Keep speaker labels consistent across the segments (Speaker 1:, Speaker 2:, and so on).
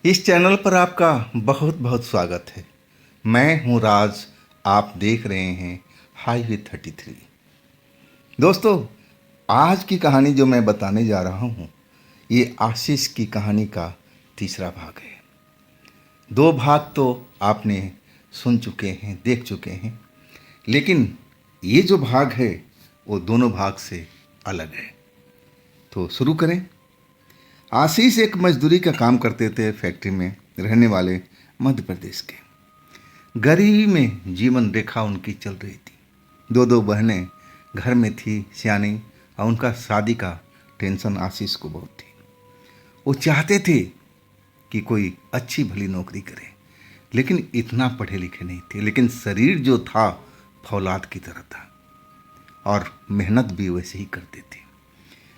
Speaker 1: इस चैनल पर आपका बहुत बहुत स्वागत है। मैं हूं राज। आप देख रहे हैं हाईवे 33। दोस्तों, आज की कहानी जो मैं बताने जा रहा हूं, ये आशीष की कहानी का तीसरा भाग है। दो भाग तो आपने सुन चुके हैं, देख चुके हैं, लेकिन ये जो भाग है वो दोनों भाग से अलग है। तो शुरू करें। आशीष एक मजदूरी का काम करते थे, फैक्ट्री में रहने वाले मध्य प्रदेश के। गरीबी में जीवन रेखा उनकी चल रही थी। दो दो बहनें घर में थी, सियानी, और उनका शादी का टेंशन आशीष को बहुत थी। वो चाहते थे कि कोई अच्छी भली नौकरी करे, लेकिन इतना पढ़े लिखे नहीं थे। लेकिन शरीर जो था फौलाद की तरह था और मेहनत भी वैसे ही करते थे।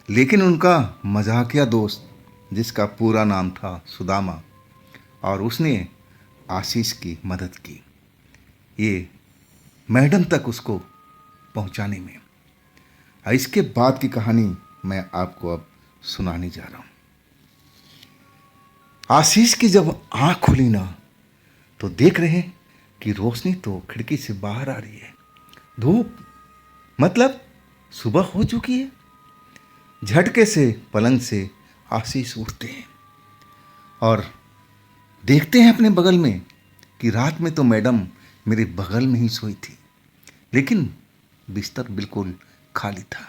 Speaker 1: लेकिन उनका मजाकिया दोस्त, जिसका पूरा नाम था सुदामा, और उसने आशीष की मदद की ये मैडम तक उसको पहुंचाने में। इसके बाद की कहानी मैं आपको अब सुनाने जा रहा हूं। आशीष की जब आंख खुली ना, तो देख रहे हैं कि रोशनी तो खिड़की से बाहर आ रही है। धूप, मतलब सुबह हो चुकी है। झटके से पलंग से आशीष उठते हैं और देखते हैं अपने बगल में कि रात में तो मैडम मेरे बगल में ही सोई थी, लेकिन बिस्तर बिल्कुल खाली था।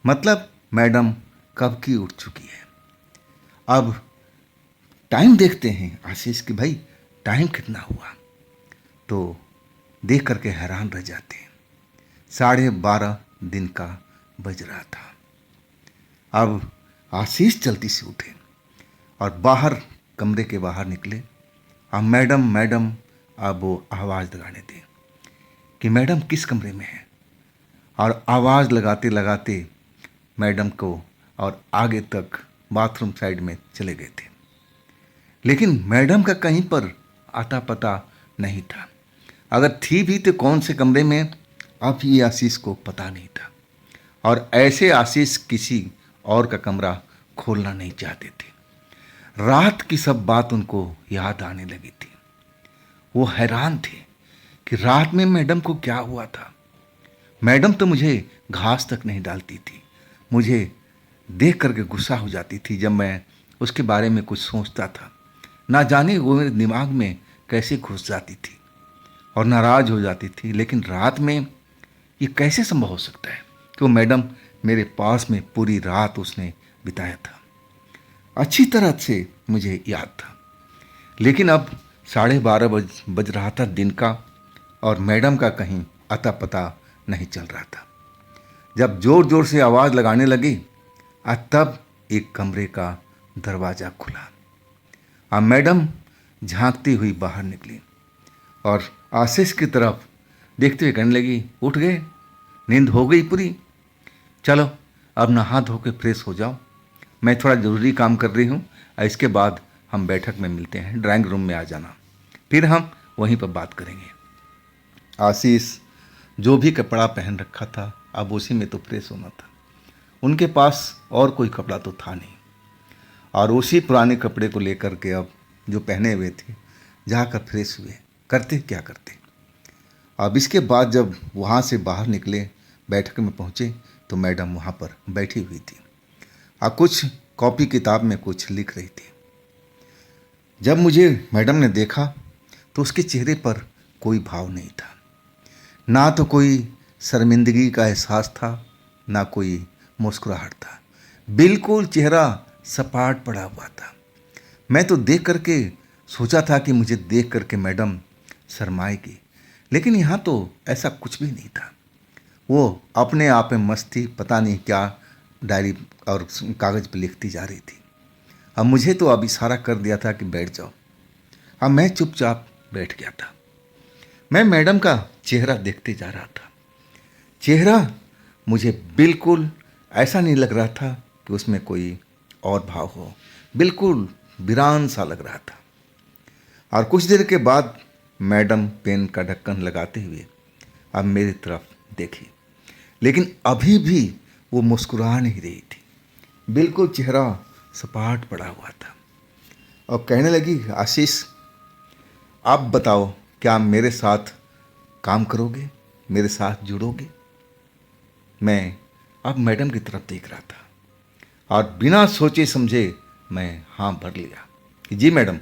Speaker 1: मतलब मैडम कब की उठ चुकी है। अब टाइम देखते हैं आशीष की, भाई टाइम कितना हुआ। तो देख करके हैरान रह जाते हैं। 12:30 दिन का बज रहा था। अब आशीष जल्दी से उठे और बाहर, कमरे के बाहर निकले। अब मैडम मैडम, अब वो आवाज़ लगाने दें कि मैडम किस कमरे में है। और आवाज़ लगाते लगाते मैडम को और आगे तक बाथरूम साइड में चले गए थे। लेकिन मैडम का कहीं पर आता पता नहीं था। अगर थी भी तो कौन से कमरे में, अब ये आशीष को पता नहीं था। और ऐसे आशीष किसी और का कमरा खोलना नहीं चाहते थे। रात की सब बात उनको याद आने लगी थी। वो हैरान थे कि रात में मैडम को क्या हुआ था। मैडम तो मुझे घास तक नहीं डालती थी। मुझे देख करके गुस्सा हो जाती थी जब मैं उसके बारे में कुछ सोचता था। ना जाने वो मेरे दिमाग में कैसे घुस जाती थी और नाराज हो जाती थी। लेकिन रात में ये कैसे संभव हो सकता है कि वो मैडम मेरे पास में पूरी रात उसने बिताया था। अच्छी तरह से मुझे याद था। लेकिन अब 12:30 बज रहा था दिन का, और मैडम का कहीं अता पता नहीं चल रहा था। जब जोर जोर से आवाज़ लगाने लगी, तब एक कमरे का दरवाज़ा खुला। अब मैडम झांकती हुई बाहर निकली और आशीष की तरफ देखते हुए कहने लगी, उठ गए, नींद हो गई पूरी, चलो अब नहा धो के फ्रेश हो जाओ, मैं थोड़ा ज़रूरी काम कर रही हूँ। इसके बाद हम बैठक में मिलते हैं, ड्राइंग रूम में आ जाना, फिर हम वहीं पर बात करेंगे। आशीष जो भी कपड़ा पहन रखा था, अब उसी में तो फ्रेश होना था। उनके पास और कोई कपड़ा तो था नहीं, और उसी पुराने कपड़े को लेकर के अब जो पहने हुए थे जाकर फ्रेश हुए। करते क्या करते। अब इसके बाद जब वहाँ से बाहर निकले, बैठक में पहुँचे, तो मैडम वहाँ पर बैठी हुई थी और कुछ कॉपी किताब में कुछ लिख रही थी। जब मुझे मैडम ने देखा तो उसके चेहरे पर कोई भाव नहीं था। ना तो कोई शर्मिंदगी का एहसास था, ना कोई मुस्कुराहट था। बिल्कुल चेहरा सपाट पड़ा हुआ था। मैं तो देख करके सोचा था कि मुझे देख करके मैडम शर्माएगी, लेकिन यहाँ तो ऐसा कुछ भी नहीं था। वो अपने आप में मस्त थी, पता नहीं क्या डायरी और कागज़ पर लिखती जा रही थी। अब मुझे तो अब इशारा कर दिया था कि बैठ जाओ। अब मैं चुपचाप बैठ गया था। मैं मैडम का चेहरा देखते जा रहा था। चेहरा मुझे बिल्कुल ऐसा नहीं लग रहा था कि उसमें कोई और भाव हो। बिल्कुल वीरान सा लग रहा था। और कुछ देर के बाद मैडम पेन का ढक्कन लगाते हुए अब मेरी तरफ देखी, लेकिन अभी भी वो मुस्कुरा नहीं रही थी। बिल्कुल चेहरा सपाट पड़ा हुआ था। और कहने लगी, आशीष आप बताओ, क्या मेरे साथ काम करोगे, मेरे साथ जुड़ोगे? मैं अब मैडम की तरफ देख रहा था और बिना सोचे समझे मैं हाँ भर लिया कि जी मैडम,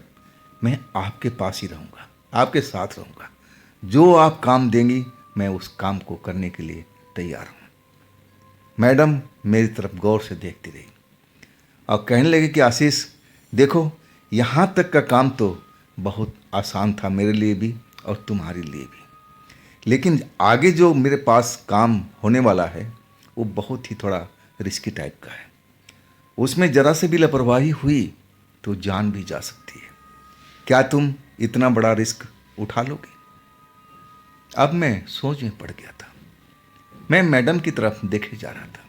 Speaker 1: मैं आपके पास ही रहूँगा, आपके साथ रहूँगा। जो आप काम देंगी मैं उस काम को करने के लिए तैयार हूँ। मैडम मेरी तरफ गौर से देखती रही और कहने लगी कि आशीष देखो, यहाँ तक का काम तो बहुत आसान था मेरे लिए भी और तुम्हारे लिए भी, लेकिन आगे जो मेरे पास काम होने वाला है वो बहुत ही थोड़ा रिस्की टाइप का है। उसमें ज़रा से भी लापरवाही हुई तो जान भी जा सकती है। क्या तुम इतना बड़ा रिस्क उठा लोगे? अब मैं सोच में पड़ गया था। मैं मैडम की तरफ देखे जा रहा था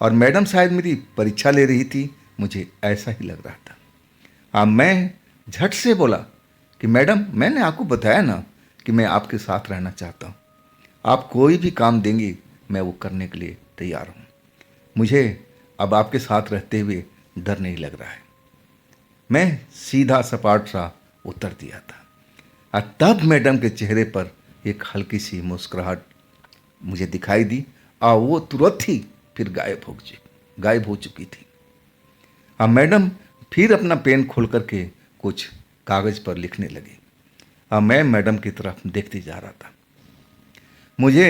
Speaker 1: और मैडम शायद मेरी परीक्षा ले रही थी, मुझे ऐसा ही लग रहा था। मैं झट से बोला कि मैडम, मैंने आपको बताया ना कि मैं आपके साथ रहना चाहता हूँ। आप कोई भी काम देंगी मैं वो करने के लिए तैयार हूँ। मुझे अब आपके साथ रहते हुए डर नहीं लग रहा है। मैं सीधा सपाट सा उत्तर दिया था और तब मैडम के चेहरे पर एक हल्की सी मुस्कुराहट मुझे दिखाई दी और वो तुरंत ही फिर गायब हो चुकी थी। अब मैडम फिर अपना पेन खोल करके कुछ कागज़ पर लिखने लगी। अब मैं मैडम की तरफ देखते जा रहा था। मुझे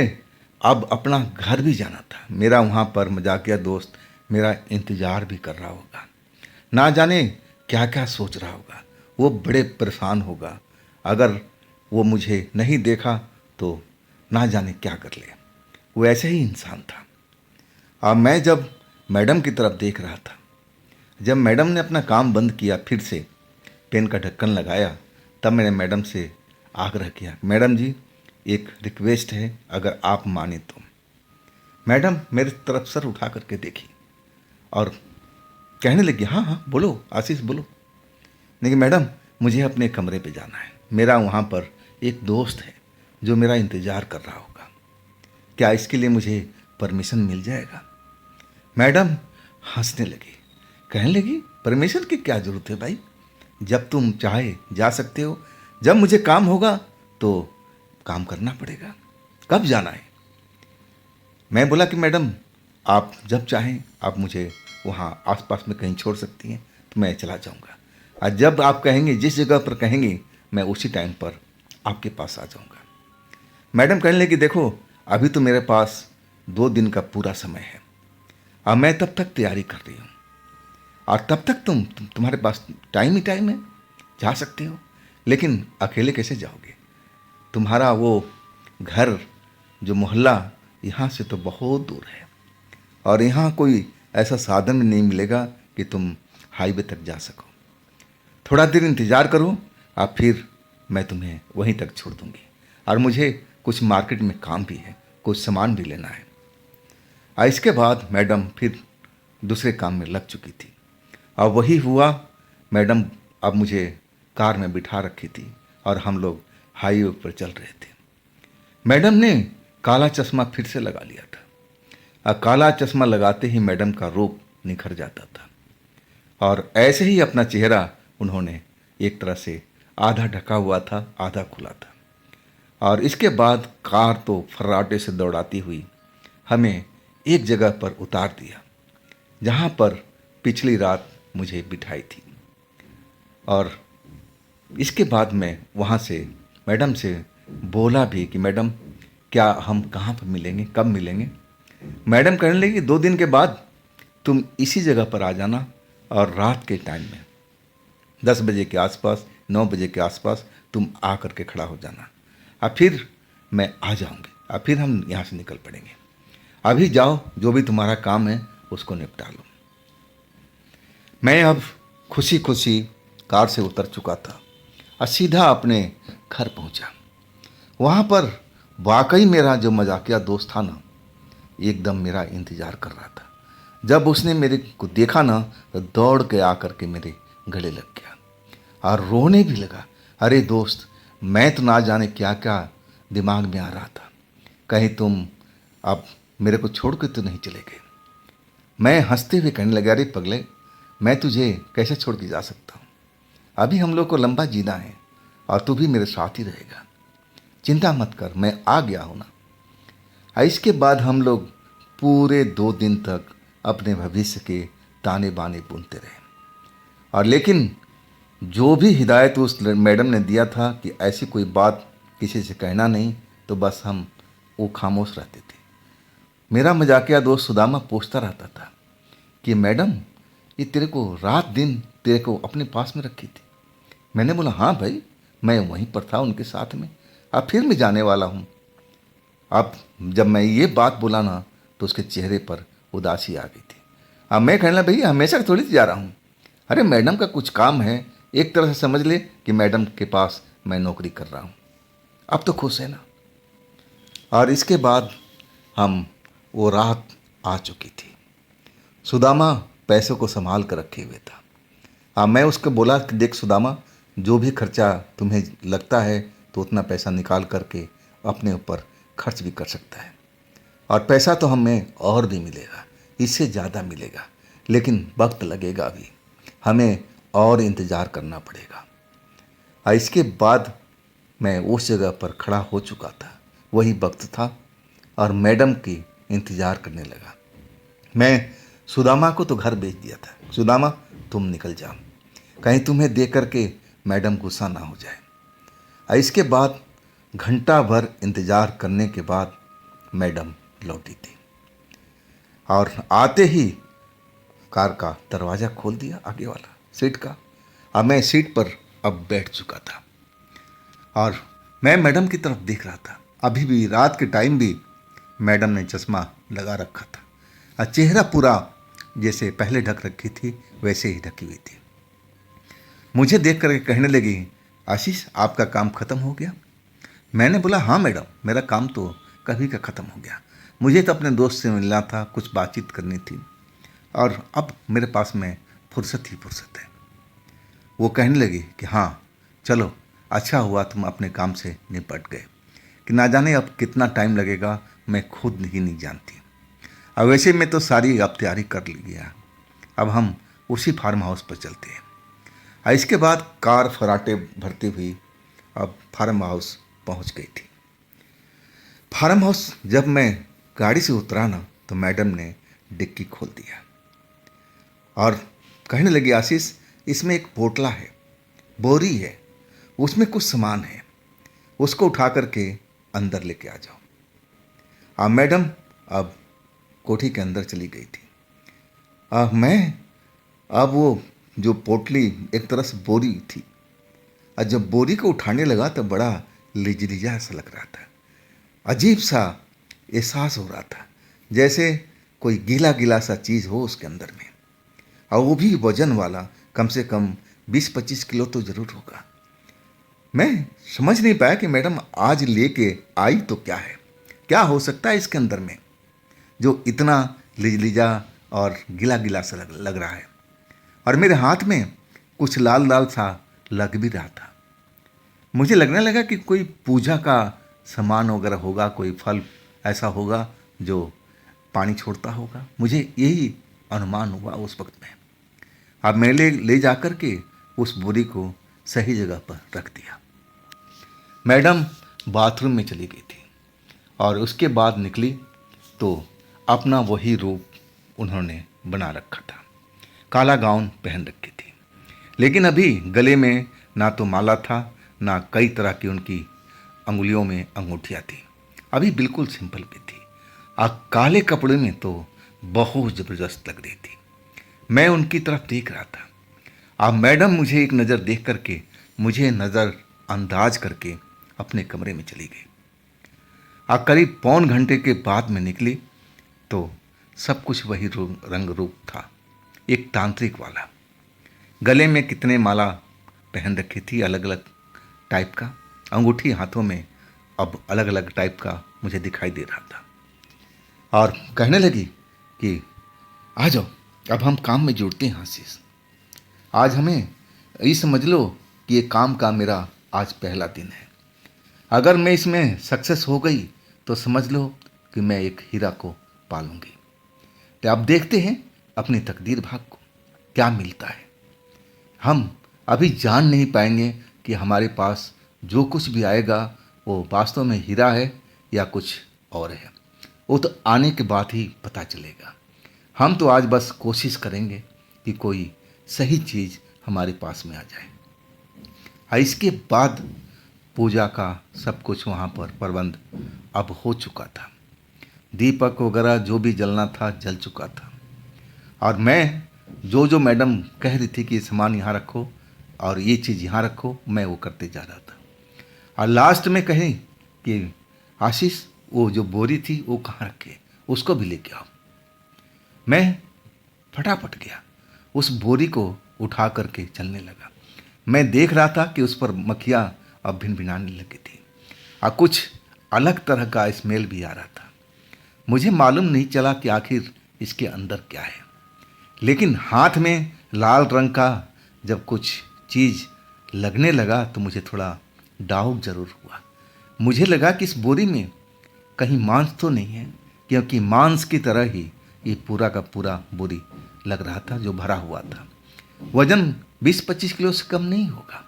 Speaker 1: अब अपना घर भी जाना था। मेरा वहाँ पर मजाकिया दोस्त मेरा इंतज़ार भी कर रहा होगा। ना जाने क्या क्या सोच रहा होगा। वो बड़े परेशान होगा। अगर वो मुझे नहीं देखा तो ना जाने क्या कर ले। वो ऐसे ही इंसान था। अब मैं जब मैडम की तरफ देख रहा था, जब मैडम ने अपना काम बंद किया, फिर से पेन का ढक्कन लगाया, तब मैंने मैडम से आग्रह किया, मैडम जी एक रिक्वेस्ट है, अगर आप माने तो। मैडम मेरी तरफ सर उठा करके देखी और कहने लगी, हाँ हाँ बोलो आशीष बोलो। लेकिन मैडम मुझे अपने कमरे पे जाना है। मेरा वहाँ पर एक दोस्त है जो मेरा इंतज़ार कर रहा होगा। क्या इसके लिए मुझे परमिशन मिल जाएगा? मैडम हंसने लगी, कहने लगी, परमिशन की क्या ज़रूरत है भाई, जब तुम चाहे जा सकते हो। जब मुझे काम होगा तो काम करना पड़ेगा। कब जाना है? मैं बोला कि मैडम आप जब चाहें आप मुझे वहाँ आसपास में कहीं छोड़ सकती हैं तो मैं चला जाऊँगा, और जब आप कहेंगे, जिस जगह पर कहेंगे, मैं उसी टाइम पर आपके पास आ जाऊँगा। मैडम कहने लगी, देखो अभी तो मेरे पास 2 दिन का पूरा समय है और मैं तब तक तैयारी कर रही हूँ, और तब तक तुम्हारे पास टाइम ही टाइम है, जा सकते हो। लेकिन अकेले कैसे जाओगे? तुम्हारा वो घर, जो मोहल्ला, यहाँ से तो बहुत दूर है और यहाँ कोई ऐसा साधन नहीं मिलेगा कि तुम हाईवे तक जा सको। थोड़ा देर इंतज़ार करो और फिर मैं तुम्हें वहीं तक छोड़ दूँगी, और मुझे कुछ मार्केट में काम भी है, कुछ सामान भी लेना है। और इसके बाद मैडम फिर दूसरे काम में लग चुकी थी और वही हुआ। मैडम अब मुझे कार में बिठा रखी थी और हम लोग हाईवे पर चल रहे थे। मैडम ने काला चश्मा फिर से लगा लिया था और काला चश्मा लगाते ही मैडम का रूप निखर जाता था और ऐसे ही अपना चेहरा उन्होंने एक तरह से आधा ढका हुआ था, आधा खुला था। और इसके बाद कार तो फर्राटे से दौड़ाती हुई हमें एक जगह पर उतार दिया जहाँ पर पिछली रात मुझे बिठाई थी। और इसके बाद मैं वहाँ से मैडम से बोला भी कि मैडम क्या हम कहाँ पर मिलेंगे, कब मिलेंगे? मैडम कहने लगी, 2 दिन के बाद तुम इसी जगह पर आ जाना और रात के टाइम में 10 बजे के आसपास, 9 बजे के आसपास तुम आ करके खड़ा हो जाना और फिर मैं आ जाऊंगी और फिर हम यहाँ से निकल पड़ेंगे। अभी जाओ, जो भी तुम्हारा काम है उसको निपटा लो। मैं अब खुशी खुशी कार से उतर चुका था और सीधा अपने घर पहुँचा। वहाँ पर वाकई मेरा जो मजाकिया दोस्त था ना, एकदम मेरा इंतज़ार कर रहा था। जब उसने मेरे को देखा ना तो दौड़ के आकर के मेरे गले लग गया और रोने भी लगा। अरे दोस्त, मैं तो ना जाने क्या क्या दिमाग में आ रहा था, कहीं तुम अब मेरे को छोड़ के तो नहीं चले गए। मैं हंसते हुए कहने लगा, अरे पगले, मैं तुझे कैसे छोड़ के जा सकता हूँ? अभी हम लोग को लंबा जीना है और तू भी मेरे साथ ही रहेगा। चिंता मत कर, मैं आ गया हूँ ना। इसके बाद हम लोग पूरे 2 दिन तक अपने भविष्य के ताने बाने बुनते रहे। और लेकिन जो भी हिदायत उस मैडम ने दिया था कि ऐसी कोई बात किसी से कहना नहीं, तो बस हम वो खामोश रहते थे। मेरा मजाकिया दोस्त सुदामा पूछता रहता था कि मैडम, ये तेरे को रात दिन तेरे को अपने पास में रखी थी। मैंने बोला हाँ भाई, मैं वहीं पर था उनके साथ में, अब फिर मैं जाने वाला हूँ। अब जब मैं ये बात बोला ना, तो उसके चेहरे पर उदासी आ गई थी। अब मैं कहने लगा भैया हमेशा थोड़ी जा रहा हूँ, अरे मैडम का कुछ काम है, एक तरह से समझ ले कि मैडम के पास मैं नौकरी कर रहा हूँ, अब तो खुश है ना। और इसके बाद हम वो रात आ चुकी थी। सुदामा पैसों को संभाल कर रखे हुए था। मैं उसको बोला कि देख सुदामा, जो भी खर्चा तुम्हें लगता है तो उतना पैसा निकाल करके अपने ऊपर खर्च भी कर सकता है, और पैसा तो हमें और भी मिलेगा, इससे ज़्यादा मिलेगा, लेकिन वक्त लगेगा, अभी हमें और इंतज़ार करना पड़ेगा। इसके बाद मैं उस जगह पर खड़ा हो चुका था, वही वक्त था, और मैडम की इंतज़ार करने लगा। मैं सुदामा को तो घर भेज दिया था, सुदामा तुम निकल जाओ, कहीं तुम्हें देख करके मैडम गुस्सा ना हो जाए। इसके बाद घंटा भर इंतज़ार करने के बाद मैडम लौटी थी, और आते ही कार का दरवाज़ा खोल दिया आगे वाला सीट का। अब मैं सीट पर अब बैठ चुका था और मैं मैडम की तरफ देख रहा था। अभी भी रात के टाइम भी मैडम ने चश्मा लगा रखा था और चेहरा पूरा जैसे पहले ढक रखी थी वैसे ही ढकी हुई थी। मुझे देख करके कहने लगी, आशीष आपका काम ख़त्म हो गया? मैंने बोला हाँ मैडम, मेरा काम तो कभी का ख़त्म हो गया, मुझे तो अपने दोस्त से मिलना था, कुछ बातचीत करनी थी, और अब मेरे पास में फुर्सत ही फुर्सत है। वो कहने लगी कि हाँ चलो, अच्छा हुआ तुम अपने काम से निपट गए, कि ना जाने अब कितना टाइम लगेगा मैं खुद ही नहीं जानती। अब वैसे में तो सारी अब तैयारी कर ली गया, अब हम उसी फार्म हाउस पर चलते हैं। इसके बाद कार फराटे भरती हुई अब फार्म हाउस पहुंच गई थी। फार्म हाउस जब मैं गाड़ी से उतरा ना, तो मैडम ने डिक्की खोल दिया और कहने लगी, आशीष इसमें एक पोटला है, बोरी है, उसमें कुछ सामान है, उसको उठा करके अंदर लेके आ जाओ। मैडम अब कोठी के अंदर चली गई थी। मैं अब वो जो पोटली एक तरह से बोरी थी, और जब बोरी को उठाने लगा तो बड़ा लिजलिजा सा लग रहा था, अजीब सा एहसास हो रहा था, जैसे कोई गीला गीला सा चीज़ हो उसके अंदर में, और वो भी वजन वाला, कम से कम 20-25 किलो तो ज़रूर होगा। मैं समझ नहीं पाया कि मैडम आज लेके आई तो क्या है, क्या हो सकता है इसके अंदर में जो इतना लिजलिजा और गीला गीला सा लग रहा है। और मेरे हाथ में कुछ लाल लाल सा लग भी रहा था। मुझे लगने लगा कि कोई पूजा का सामान वगैरह होगा, कोई फल ऐसा होगा जो पानी छोड़ता होगा, मुझे यही अनुमान हुआ उस वक्त में। अब मैंने ले जा कर के उस बोरी को सही जगह पर रख दिया। मैडम बाथरूम में चली गई थी और उसके बाद निकली तो अपना वही रूप उन्होंने बना रखा था, काला गाउन पहन रखी थी, लेकिन अभी गले में ना तो माला था, ना कई तरह की उनकी अंगुलियों में अंगूठियाँ थी, अभी बिल्कुल सिंपल भी थी। काले कपड़े में तो बहुत ज़बरदस्त लग रही थी। मैं उनकी तरफ देख रहा था। मैडम मुझे एक नज़र देख करके, मुझे नज़र अंदाज करके अपने कमरे में चली गई। करीब पौन घंटे के बाद में निकली तो सब कुछ वही रंग रूप था, एक तांत्रिक वाला। गले में कितने माला पहन रखी थी, अलग अलग टाइप का, अंगूठी हाथों में अब अलग अलग टाइप का मुझे दिखाई दे रहा था। और कहने लगी कि आ जाओ, अब हम काम में जुड़ते हैं आशीष। आज हमें ये समझ लो कि ये काम का मेरा आज पहला दिन है। अगर मैं इसमें सक्सेस हो गई तो समझ लो कि मैं एक हीरा को पालूंगी। तो अब देखते हैं अपनी तकदीर भाग को क्या मिलता है। हम अभी जान नहीं पाएंगे कि हमारे पास जो कुछ भी आएगा वो वास्तव में हीरा है या कुछ और है। वो तो आने के बाद ही पता चलेगा। हम तो आज बस कोशिश करेंगे कि कोई सही चीज़ हमारे पास में आ जाए। इसके बाद पूजा का सब कुछ वहाँ पर प्रबंध अब हो चुका था। दीपक वगैरह जो भी जलना था जल चुका था। और मैं जो जो मैडम कह रही थी कि ये सामान यहाँ रखो और ये चीज़ यहाँ रखो, मैं वो करते जा रहा था। और लास्ट में कहें कि आशीष वो जो बोरी थी वो कहाँ रखे, उसको भी लेके आओ। मैं फटाफट गया, उस बोरी को उठा करके चलने लगा। मैं देख रहा था कि उस पर मक्खियाँ अब भिनभिनाने लगी थी और कुछ अलग तरह का स्मेल भी आ रहा था। मुझे मालूम नहीं चला कि आखिर इसके अंदर क्या है, लेकिन हाथ में लाल रंग का जब कुछ चीज़ लगने लगा तो मुझे थोड़ा डाउट ज़रूर हुआ। मुझे लगा कि इस बोरी में कहीं मांस तो नहीं है, क्योंकि मांस की तरह ही ये पूरा का पूरा बोरी लग रहा था जो भरा हुआ था। वजन 20-25 किलो से कम नहीं होगा।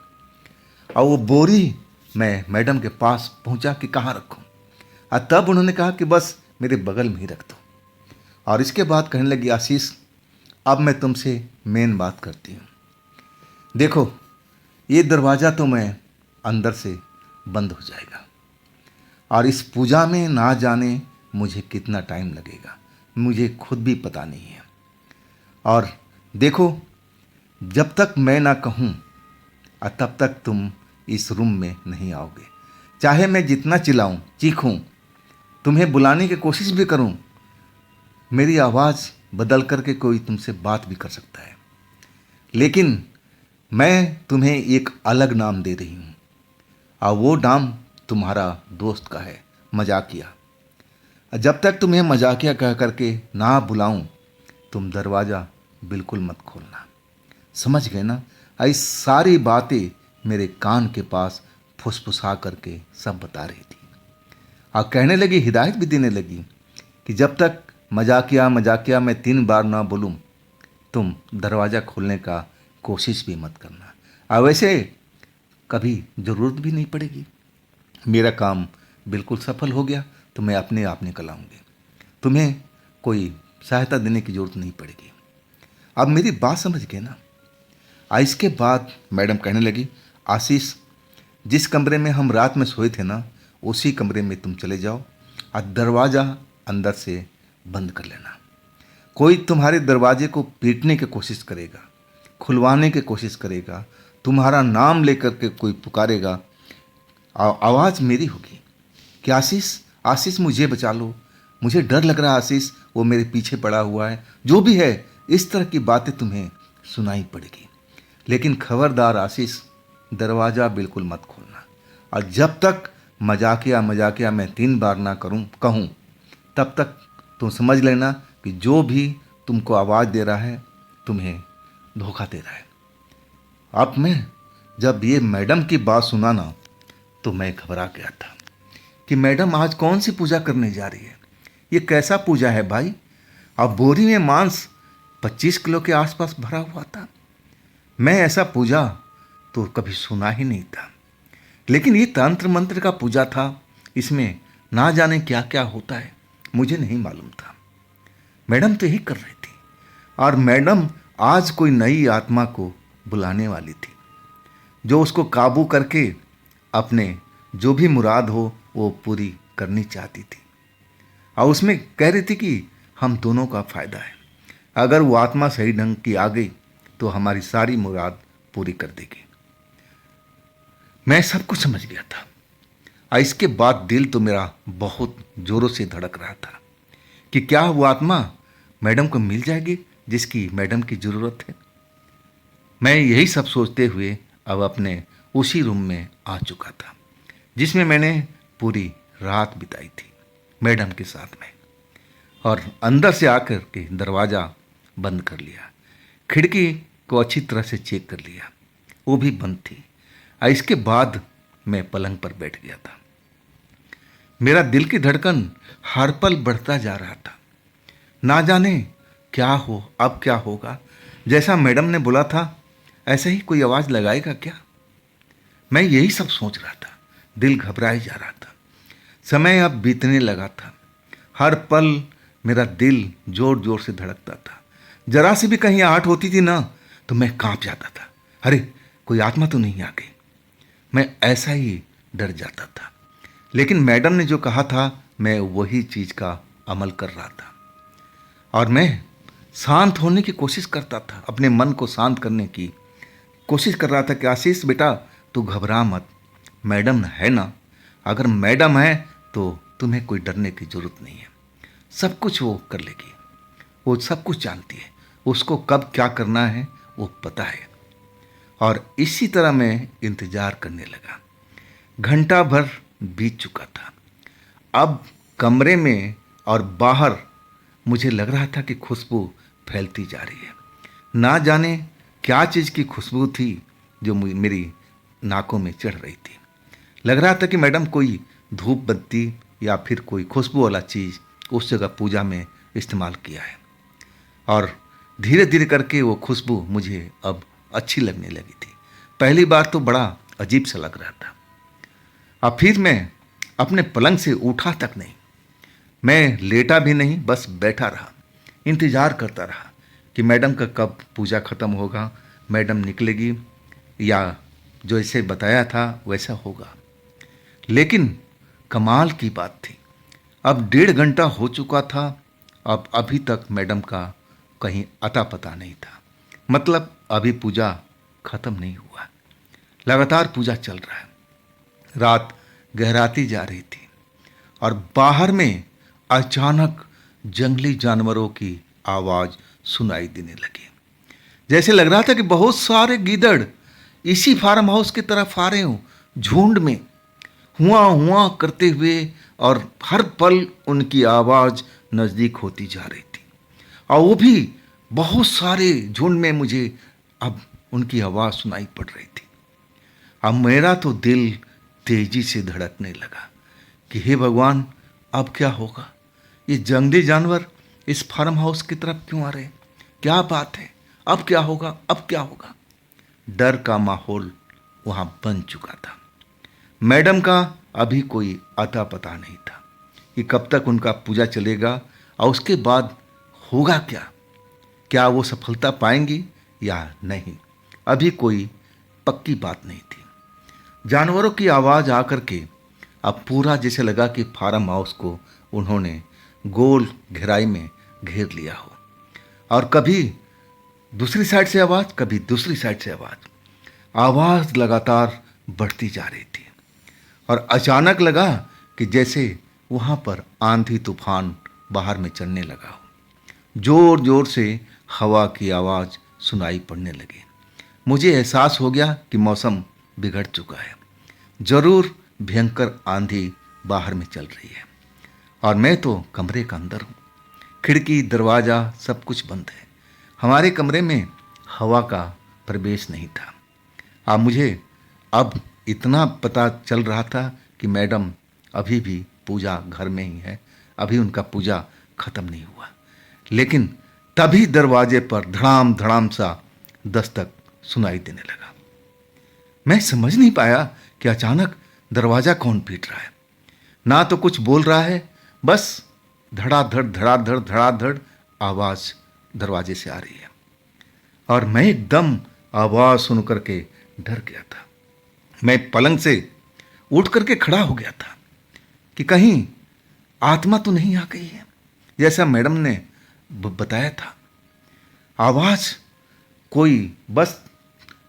Speaker 1: और वो बोरी मैं मैडम के पास पहुंचा कि कहाँ रखूं, और तब उन्होंने कहा कि बस मेरे बगल में ही रख दो। और इसके बाद कहने लगी, आशीष अब मैं तुमसे मेन बात करती हूँ। देखो ये दरवाज़ा तो मैं अंदर से बंद हो जाएगा, और इस पूजा में ना जाने मुझे कितना टाइम लगेगा, मुझे खुद भी पता नहीं है। और देखो जब तक मैं ना कहूँ तब तक तुम इस रूम में नहीं आओगे। चाहे मैं जितना चिल्लाऊँ चीखूँ, तुम्हें बुलाने की कोशिश भी करूँ, मेरी आवाज़ बदल करके कोई तुमसे बात भी कर सकता है, लेकिन मैं तुम्हें एक अलग नाम दे रही हूँ, और वो नाम तुम्हारा दोस्त का है, मजाकिया। जब तक तुम्हें मजाकिया कह करके ना बुलाऊं, तुम दरवाज़ा बिल्कुल मत खोलना। समझ गए ना? ऐसी सारी बातें मेरे कान के पास फुसफुसा करके सब बता रही थी, और कहने लगी, हिदायत भी देने लगी कि जब तक मजाकिया मजाकिया मैं 3 बार ना बोलूं, तुम दरवाज़ा खोलने का कोशिश भी मत करना। और वैसे कभी ज़रूरत भी नहीं पड़ेगी, मेरा काम बिल्कुल सफल हो गया तो मैं अपने आप निकल आऊँगी, तुम्हें कोई सहायता देने की ज़रूरत नहीं पड़ेगी। अब मेरी बात समझ गए ना? इसके बाद मैडम कहने लगी, आशीष जिस कमरे में हम रात में सोए थे ना, उसी कमरे में तुम चले जाओ और दरवाज़ा अंदर से बंद कर लेना। कोई तुम्हारे दरवाजे को पीटने की कोशिश करेगा, खुलवाने की कोशिश करेगा, तुम्हारा नाम लेकर के कोई पुकारेगा, आवाज़ मेरी होगी कि आशीष आशीष मुझे बचा लो, मुझे डर लग रहा है आशीष, वो मेरे पीछे पड़ा हुआ है, जो भी है, इस तरह की बातें तुम्हें सुनाई पड़ेगी। लेकिन खबरदार आशीष, दरवाज़ा बिल्कुल मत खोलना, और जब तक मजाकिया मजाकिया मैं 3 बार ना कहूँ तब तक तुम समझ लेना कि जो भी तुमको आवाज़ दे रहा है तुम्हें धोखा दे रहा है। अब मैं जब ये मैडम की बात सुना ना, तो मैं घबरा गया था कि मैडम आज कौन सी पूजा करने जा रही है, ये कैसा पूजा है भाई। अब बोरी में मांस 25 किलो के आसपास भरा हुआ था। मैं ऐसा पूजा तो कभी सुना ही नहीं था, लेकिन ये तंत्र मंत्र का पूजा था, इसमें ना जाने क्या क्या होता है, मुझे नहीं मालूम था। मैडम तो यही कर रही थी, और मैडम आज कोई नई आत्मा को बुलाने वाली थी, जो उसको काबू करके अपने जो भी मुराद हो वो पूरी करनी चाहती थी। और उसमें कह रही थी कि हम दोनों का फ़ायदा है, अगर वो आत्मा सही ढंग की आ गई तो हमारी सारी मुराद पूरी कर देगी। मैं सब कुछ समझ गया था, और इसके बाद दिल तो मेरा बहुत ज़ोरों से धड़क रहा था कि क्या वो आत्मा मैडम को मिल जाएगी जिसकी मैडम की ज़रूरत है। मैं यही सब सोचते हुए अब अपने उसी रूम में आ चुका था जिसमें मैंने पूरी रात बिताई थी मैडम के साथ में, और अंदर से आकर के दरवाज़ा बंद कर लिया, खिड़की को अच्छी तरह से चेक कर लिया, वो भी बंद थी। इसके बाद मैं पलंग पर बैठ गया था। मेरा दिल की धड़कन हर पल बढ़ता जा रहा था, ना जाने क्या हो, अब क्या होगा। जैसा मैडम ने बोला था ऐसे ही कोई आवाज़ लगाएगा क्या? मैं यही सब सोच रहा था। दिल घबराए जा रहा था। समय अब बीतने लगा था। हर पल मेरा दिल जोर जोर से धड़कता था। जरा सी भी कहीं आहट होती थी ना, तो मैं कांप जाता था। अरे, कोई आत्मा तो नहीं आ गई? मैं ऐसा ही डर जाता था। लेकिन मैडम ने जो कहा था, मैं वही चीज़ का अमल कर रहा था। और मैं शांत होने की कोशिश करता था, अपने मन को शांत करने की कोशिश कर रहा था कि आशीष बेटा, तू घबरा मत। मैडम है ना, अगर मैडम है तो तुम्हें कोई डरने की ज़रूरत नहीं है। सब कुछ वो कर लेगी। वो सब कुछ जानती है। उसको कब क्या करना है वो पता है। और इसी तरह मैं इंतज़ार करने लगा। घंटा भर बीत चुका था। अब कमरे में और बाहर मुझे लग रहा था कि खुशबू फैलती जा रही है। ना जाने क्या चीज़ की खुशबू थी जो मेरी नाकों में चढ़ रही थी। लग रहा था कि मैडम कोई धूप बत्ती या फिर कोई खुशबू वाला चीज़ उस जगह पूजा में इस्तेमाल किया है। और धीरे धीरे करके वो खुशबू मुझे अब अच्छी लगने लगी थी। पहली बार तो बड़ा अजीब सा लग रहा था। अब फिर मैं अपने पलंग से उठा तक नहीं। मैं लेटा भी नहीं, बस बैठा रहा। इंतज़ार करता रहा कि मैडम का कब पूजा ख़त्म होगा, मैडम निकलेगी या जो इसे बताया था वैसा होगा। लेकिन कमाल की बात थी, अब 1.5 घंटा हो चुका था। अब अभी तक मैडम का कहीं अता पता नहीं था। मतलब अभी पूजा ख़त्म नहीं हुआ। लगातार पूजा चल रहा है। रात गहराती जा रही थी और बाहर में अचानक जंगली जानवरों की आवाज़ सुनाई देने लगी। जैसे लग रहा था कि बहुत सारे गीदड़ इसी फार्म हाउस की तरफ आ रहे हों, झुंड में हुआ हुआ करते हुए, और हर पल उनकी आवाज़ नज़दीक होती जा रही थी। और वो भी बहुत सारे झुंड में मुझे अब उनकी आवाज़ सुनाई पड़ रही थी। अब मेरा तो दिल तेजी से धड़कने लगा कि हे भगवान, अब क्या होगा? ये जंगली जानवर इस फार्म हाउस की तरफ क्यों आ रहे हैं? क्या बात है? अब क्या होगा? अब क्या होगा? डर का माहौल वहाँ बन चुका था। मैडम का अभी कोई अता पता नहीं था कि कब तक उनका पूजा चलेगा और उसके बाद होगा क्या। क्या वो सफलता पाएंगी या नहीं, अभी कोई पक्की बात नहीं थी। जानवरों की आवाज़ आकर के अब पूरा जैसे लगा कि फार्म हाउस को उन्होंने गोल घेराई में घेर लिया हो। और कभी दूसरी साइड से आवाज़, कभी दूसरी साइड से आवाज़। आवाज़ लगातार बढ़ती जा रही थी और अचानक लगा कि जैसे वहाँ पर आंधी तूफान बाहर में चलने लगा हो। जोर जोर से हवा की आवाज़ सुनाई पड़ने लगी। मुझे एहसास हो गया कि मौसम बिगड़ चुका है। ज़रूर भयंकर आंधी बाहर में चल रही है। और मैं तो कमरे के अंदर हूँ। खिड़की, दरवाज़ा सब कुछ बंद है। हमारे कमरे में हवा का प्रवेश नहीं था। मुझे अब इतना पता चल रहा था कि मैडम अभी भी पूजा घर में ही है, अभी उनका पूजा ख़त्म नहीं हुआ। लेकिन तभी दरवाजे पर धड़ाम धड़ाम सा दस्तक सुनाई देने लगा। मैं समझ नहीं पाया कि अचानक दरवाज़ा कौन पीट रहा है। ना तो कुछ बोल रहा है, बस धड़ाधड़ धड़ाधड़ धड़ाधड़ आवाज़ दरवाजे से आ रही है। और मैं एकदम आवाज़ सुन करके डर गया था। मैं पलंग से उठ करके खड़ा हो गया था कि कहीं आत्मा तो नहीं आ गई है, जैसा मैडम ने बताया था। आवाज़ कोई बस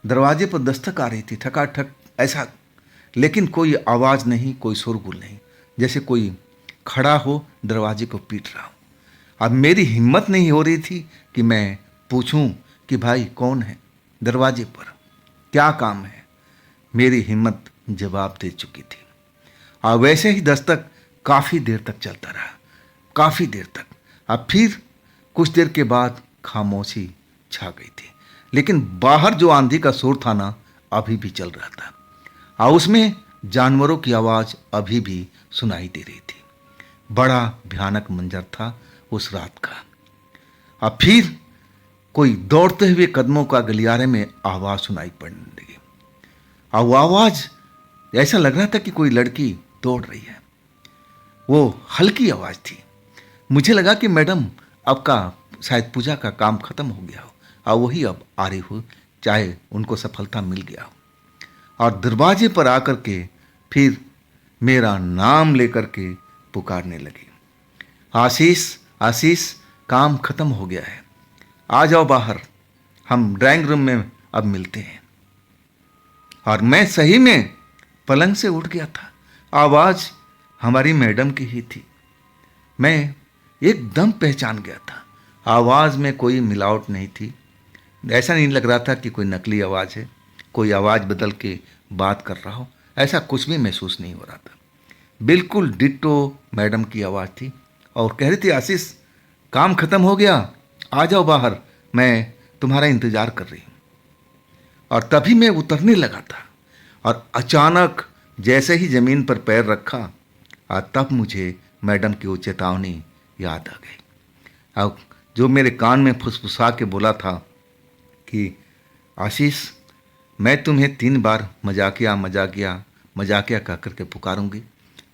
Speaker 1: दरवाजे पर दस्तक आ रही थी, ठकाठक ऐसा, लेकिन कोई आवाज़ नहीं, कोई शोरगुल नहीं, जैसे कोई खड़ा हो दरवाजे को पीट रहा हो। अब मेरी हिम्मत नहीं हो रही थी कि मैं पूछूं कि भाई कौन है दरवाजे पर, क्या काम है। मेरी हिम्मत जवाब दे चुकी थी। और वैसे ही दस्तक काफ़ी देर तक चलता रहा, काफ़ी देर तक। अब फिर कुछ देर के बाद खामोशी छा गई थी। लेकिन बाहर जो आंधी का शोर था ना, अभी भी चल रहा था और उसमें जानवरों की आवाज़ अभी भी सुनाई दे रही थी। बड़ा भयानक मंजर था उस रात का। अब फिर कोई दौड़ते हुए कदमों का गलियारे में आवाज सुनाई पड़ने लगी। और वो आवाज ऐसा लग रहा था कि कोई लड़की दौड़ रही है। वो हल्की आवाज थी। मुझे लगा कि मैडम आपका शायद पूजा का काम खत्म हो गया हो और वही अब आ रही हो, चाहे उनको सफलता मिल गया हो। और दरवाजे पर आकर के फिर मेरा नाम लेकर के पुकारने लगी, आशीष आशीष, काम खत्म हो गया है, आ जाओ बाहर, हम ड्राइंग रूम में अब मिलते हैं। और मैं सही में पलंग से उठ गया था। आवाज हमारी मैडम की ही थी। मैं एकदम पहचान गया था। आवाज में कोई मिलावट नहीं थी। ऐसा नहीं लग रहा था कि कोई नकली आवाज है, कोई आवाज बदल के बात कर रहा हो, ऐसा कुछ भी महसूस नहीं हो रहा था। बिल्कुल डिट्टो मैडम की आवाज थी और कह रही थी, आशीष काम खत्म हो गया, आ जाओ बाहर, मैं तुम्हारा इंतजार कर रही हूं। और तभी मैं उतरने लगा था और अचानक जैसे ही जमीन पर पैर रखा और तब मुझे मैडम की वो चेतावनी याद आ गई। अब जो मेरे कान में फुसफुसा के बोला था कि आशीष, मैं तुम्हें 3 बार मजाकिया मजाकिया मजाकिया कह करके पुकारूंगी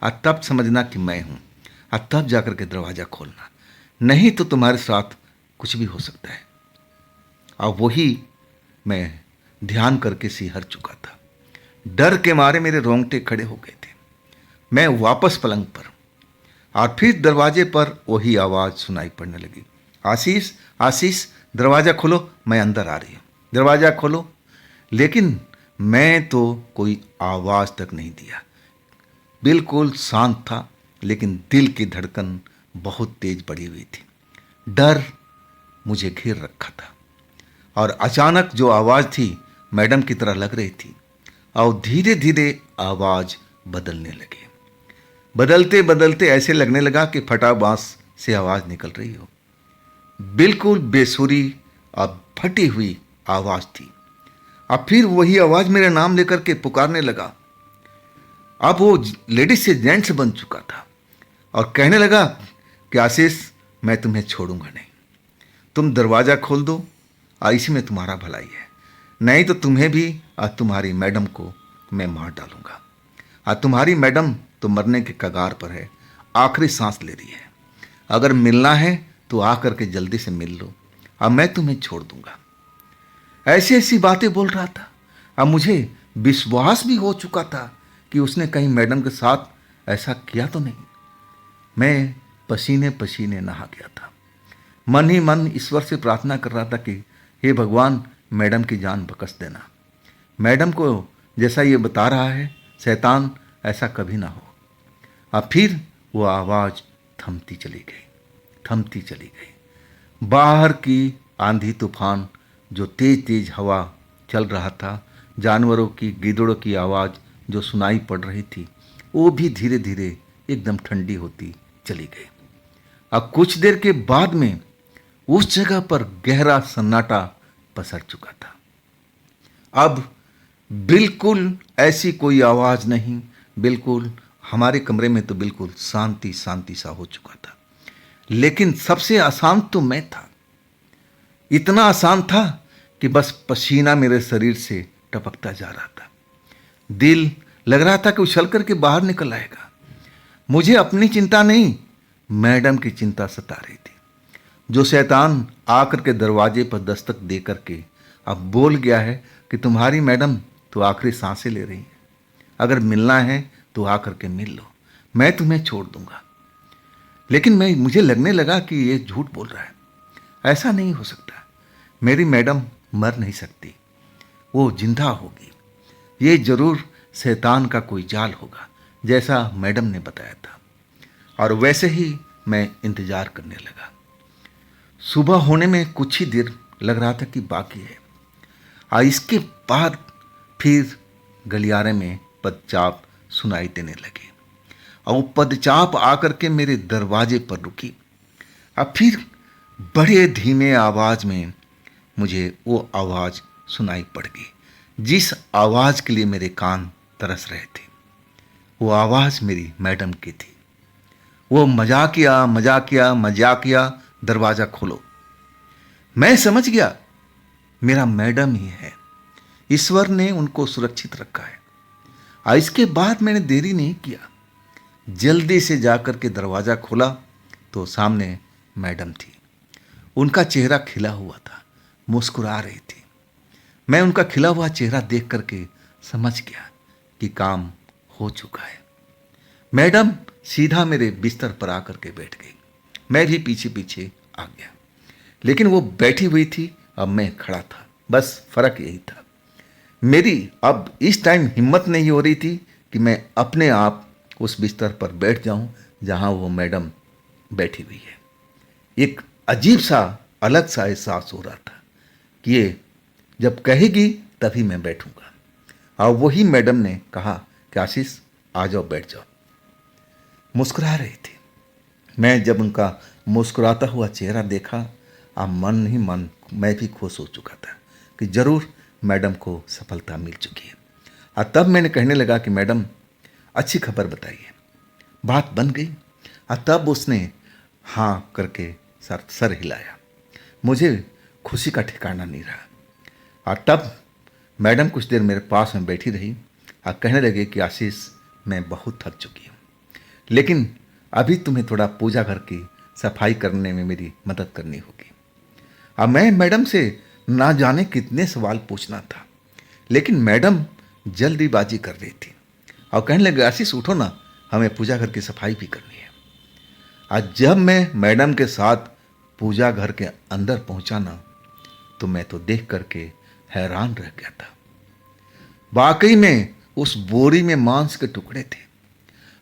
Speaker 1: और तब समझना कि मैं हूं और तब जाकर के दरवाज़ा खोलना, नहीं तो तुम्हारे साथ कुछ भी हो सकता है। और वही मैं ध्यान करके सिहर चुका था। डर के मारे मेरे रोंगटे खड़े हो गए थे। मैं वापस पलंग पर और फिर दरवाजे पर वही आवाज़ सुनाई पड़ने लगी, आशीष आशीष, दरवाज़ा खोलो, मैं अंदर आ रही हूँ, दरवाज़ा खोलो। लेकिन मैं तो कोई आवाज़ तक नहीं दिया। बिल्कुल शांत था, लेकिन दिल की धड़कन बहुत तेज बढ़ी हुई थी। डर मुझे घेर रखा था और अचानक जो आवाज़ थी मैडम की तरह लग रही थी और धीरे धीरे आवाज़ बदलने लगी। बदलते बदलते ऐसे लगने लगा कि फटा बांस से आवाज़ निकल रही हो। बिल्कुल बेसुरी और फटी हुई आवाज़ थी। अब फिर वही आवाज़ मेरा नाम लेकर के पुकारने लगा। अब वो लेडीज से जेंट्स बन चुका था और कहने लगा कि आशीष, मैं तुम्हें छोड़ूंगा नहीं, तुम दरवाज़ा खोल दो और इसी में तुम्हारा भलाई है, नहीं तो तुम्हें भी और तुम्हारी मैडम को मैं मार डालूंगा। और तुम्हारी मैडम तो मरने के कगार पर है, आखिरी सांस ले रही है। अगर मिलना है तो आकर के जल्दी से मिल लो और मैं तुम्हें छोड़ दूंगा। ऐसी ऐसी बातें बोल रहा था। अब मुझे विश्वास भी हो चुका था कि उसने कहीं मैडम के साथ ऐसा किया तो नहीं। मैं पसीने पसीने नहा गया था। मन ही मन ईश्वर से प्रार्थना कर रहा था कि हे भगवान, मैडम की जान बख्श देना। मैडम को जैसा ये बता रहा है शैतान, ऐसा कभी ना हो। अब फिर वो आवाज़ थमती चली गई, थमती चली गई। बाहर की आंधी तूफान, जो तेज तेज हवा चल रहा था, जानवरों की, गीदड़ों की आवाज़ जो सुनाई पड़ रही थी, वो भी धीरे धीरे एकदम ठंडी होती चली गई। अब कुछ देर के बाद में उस जगह पर गहरा सन्नाटा पसर चुका था। अब बिल्कुल ऐसी कोई आवाज़ नहीं, बिल्कुल हमारे कमरे में तो बिल्कुल शांति शांति सा हो चुका था। लेकिन सबसे अशांत तो मैं था। इतना अशांत था कि बस पसीना मेरे शरीर से टपकता जा रहा था। दिल लग रहा था कि उछल करके बाहर निकल आएगा। मुझे अपनी चिंता नहीं, मैडम की चिंता सता रही थी। जो शैतान आकर के दरवाजे पर दस्तक दे करके अब बोल गया है कि तुम्हारी मैडम तो आखिरी सांसें ले रही है, अगर मिलना है तो आकर के मिल लो, मैं तुम्हें छोड़ दूंगा। लेकिन मुझे लगने लगा कि ये झूठ बोल रहा है, ऐसा नहीं हो सकता। मेरी मैडम मर नहीं सकती, वो जिंदा होगी। ये जरूर शैतान का कोई जाल होगा, जैसा मैडम ने बताया था। और वैसे ही मैं इंतजार करने लगा। सुबह होने में कुछ ही देर लग रहा था कि बाकी है। और इसके बाद फिर गलियारे में पदचाप सुनाई देने लगे और वो पदचाप आकर के मेरे दरवाजे पर रुकी। अब फिर बड़े धीमे आवाज में मुझे वो आवाज़ सुनाई पड़ गई जिस आवाज़ के लिए मेरे कान तरस रहे थे। वो आवाज़ मेरी मैडम की थी। वो मजाकिया मजाकिया मजाकिया, दरवाज़ा खोलो। मैं समझ गया मेरा मैडम ही है। ईश्वर ने उनको सुरक्षित रखा है। और इसके बाद मैंने देरी नहीं किया, जल्दी से जाकर के दरवाज़ा खोला तो सामने मैडम थी। उनका चेहरा खिला हुआ था, मुस्कुरा रही थी। मैं उनका खिला हुआ चेहरा देख करके समझ गया कि काम हो चुका है। मैडम सीधा मेरे बिस्तर पर आकर के बैठ गई। मैं भी पीछे पीछे आ गया, लेकिन वो बैठी हुई थी, अब मैं खड़ा था। बस फर्क यही था, मेरी अब इस टाइम हिम्मत नहीं हो रही थी कि मैं अपने आप उस बिस्तर पर बैठ जाऊं जहां वो मैडम बैठी हुई है। एक अजीब सा अलग सा एहसास हो रहा था कि ये जब कहेगी तभी मैं बैठूंगा। और वही मैडम ने कहा कि आशीष आ जाओ, बैठ जाओ। मुस्कुरा रही थी। मैं जब उनका मुस्कुराता हुआ चेहरा देखा, अब मन ही मन मैं भी खुश हो चुका था कि जरूर मैडम को सफलता मिल चुकी है। और तब मैंने कहने लगा कि मैडम अच्छी खबर बताइए। बात बन गई। और तब उसने हाँ करके सर हिलाया। मुझे खुशी का ठिकाना नहीं रहा। और तब मैडम कुछ देर मेरे पास में बैठी रही और कहने लगे कि आशीष मैं बहुत थक चुकी हूँ, लेकिन अभी तुम्हें थोड़ा पूजा घर की सफाई करने में मेरी मदद करनी होगी। अब मैं मैडम से ना जाने कितने सवाल पूछना था, लेकिन मैडम जल्दीबाजी कर रही थी और कहने लगे आशीष उठो ना, हमें पूजा घर की सफाई भी करनी है। आज जब मैं मैडम के साथ पूजा घर के अंदर पहुंचा ना, तो मैं तो देख करके हैरान रह गया था। वाकई में उस बोरी में मांस के टुकड़े थे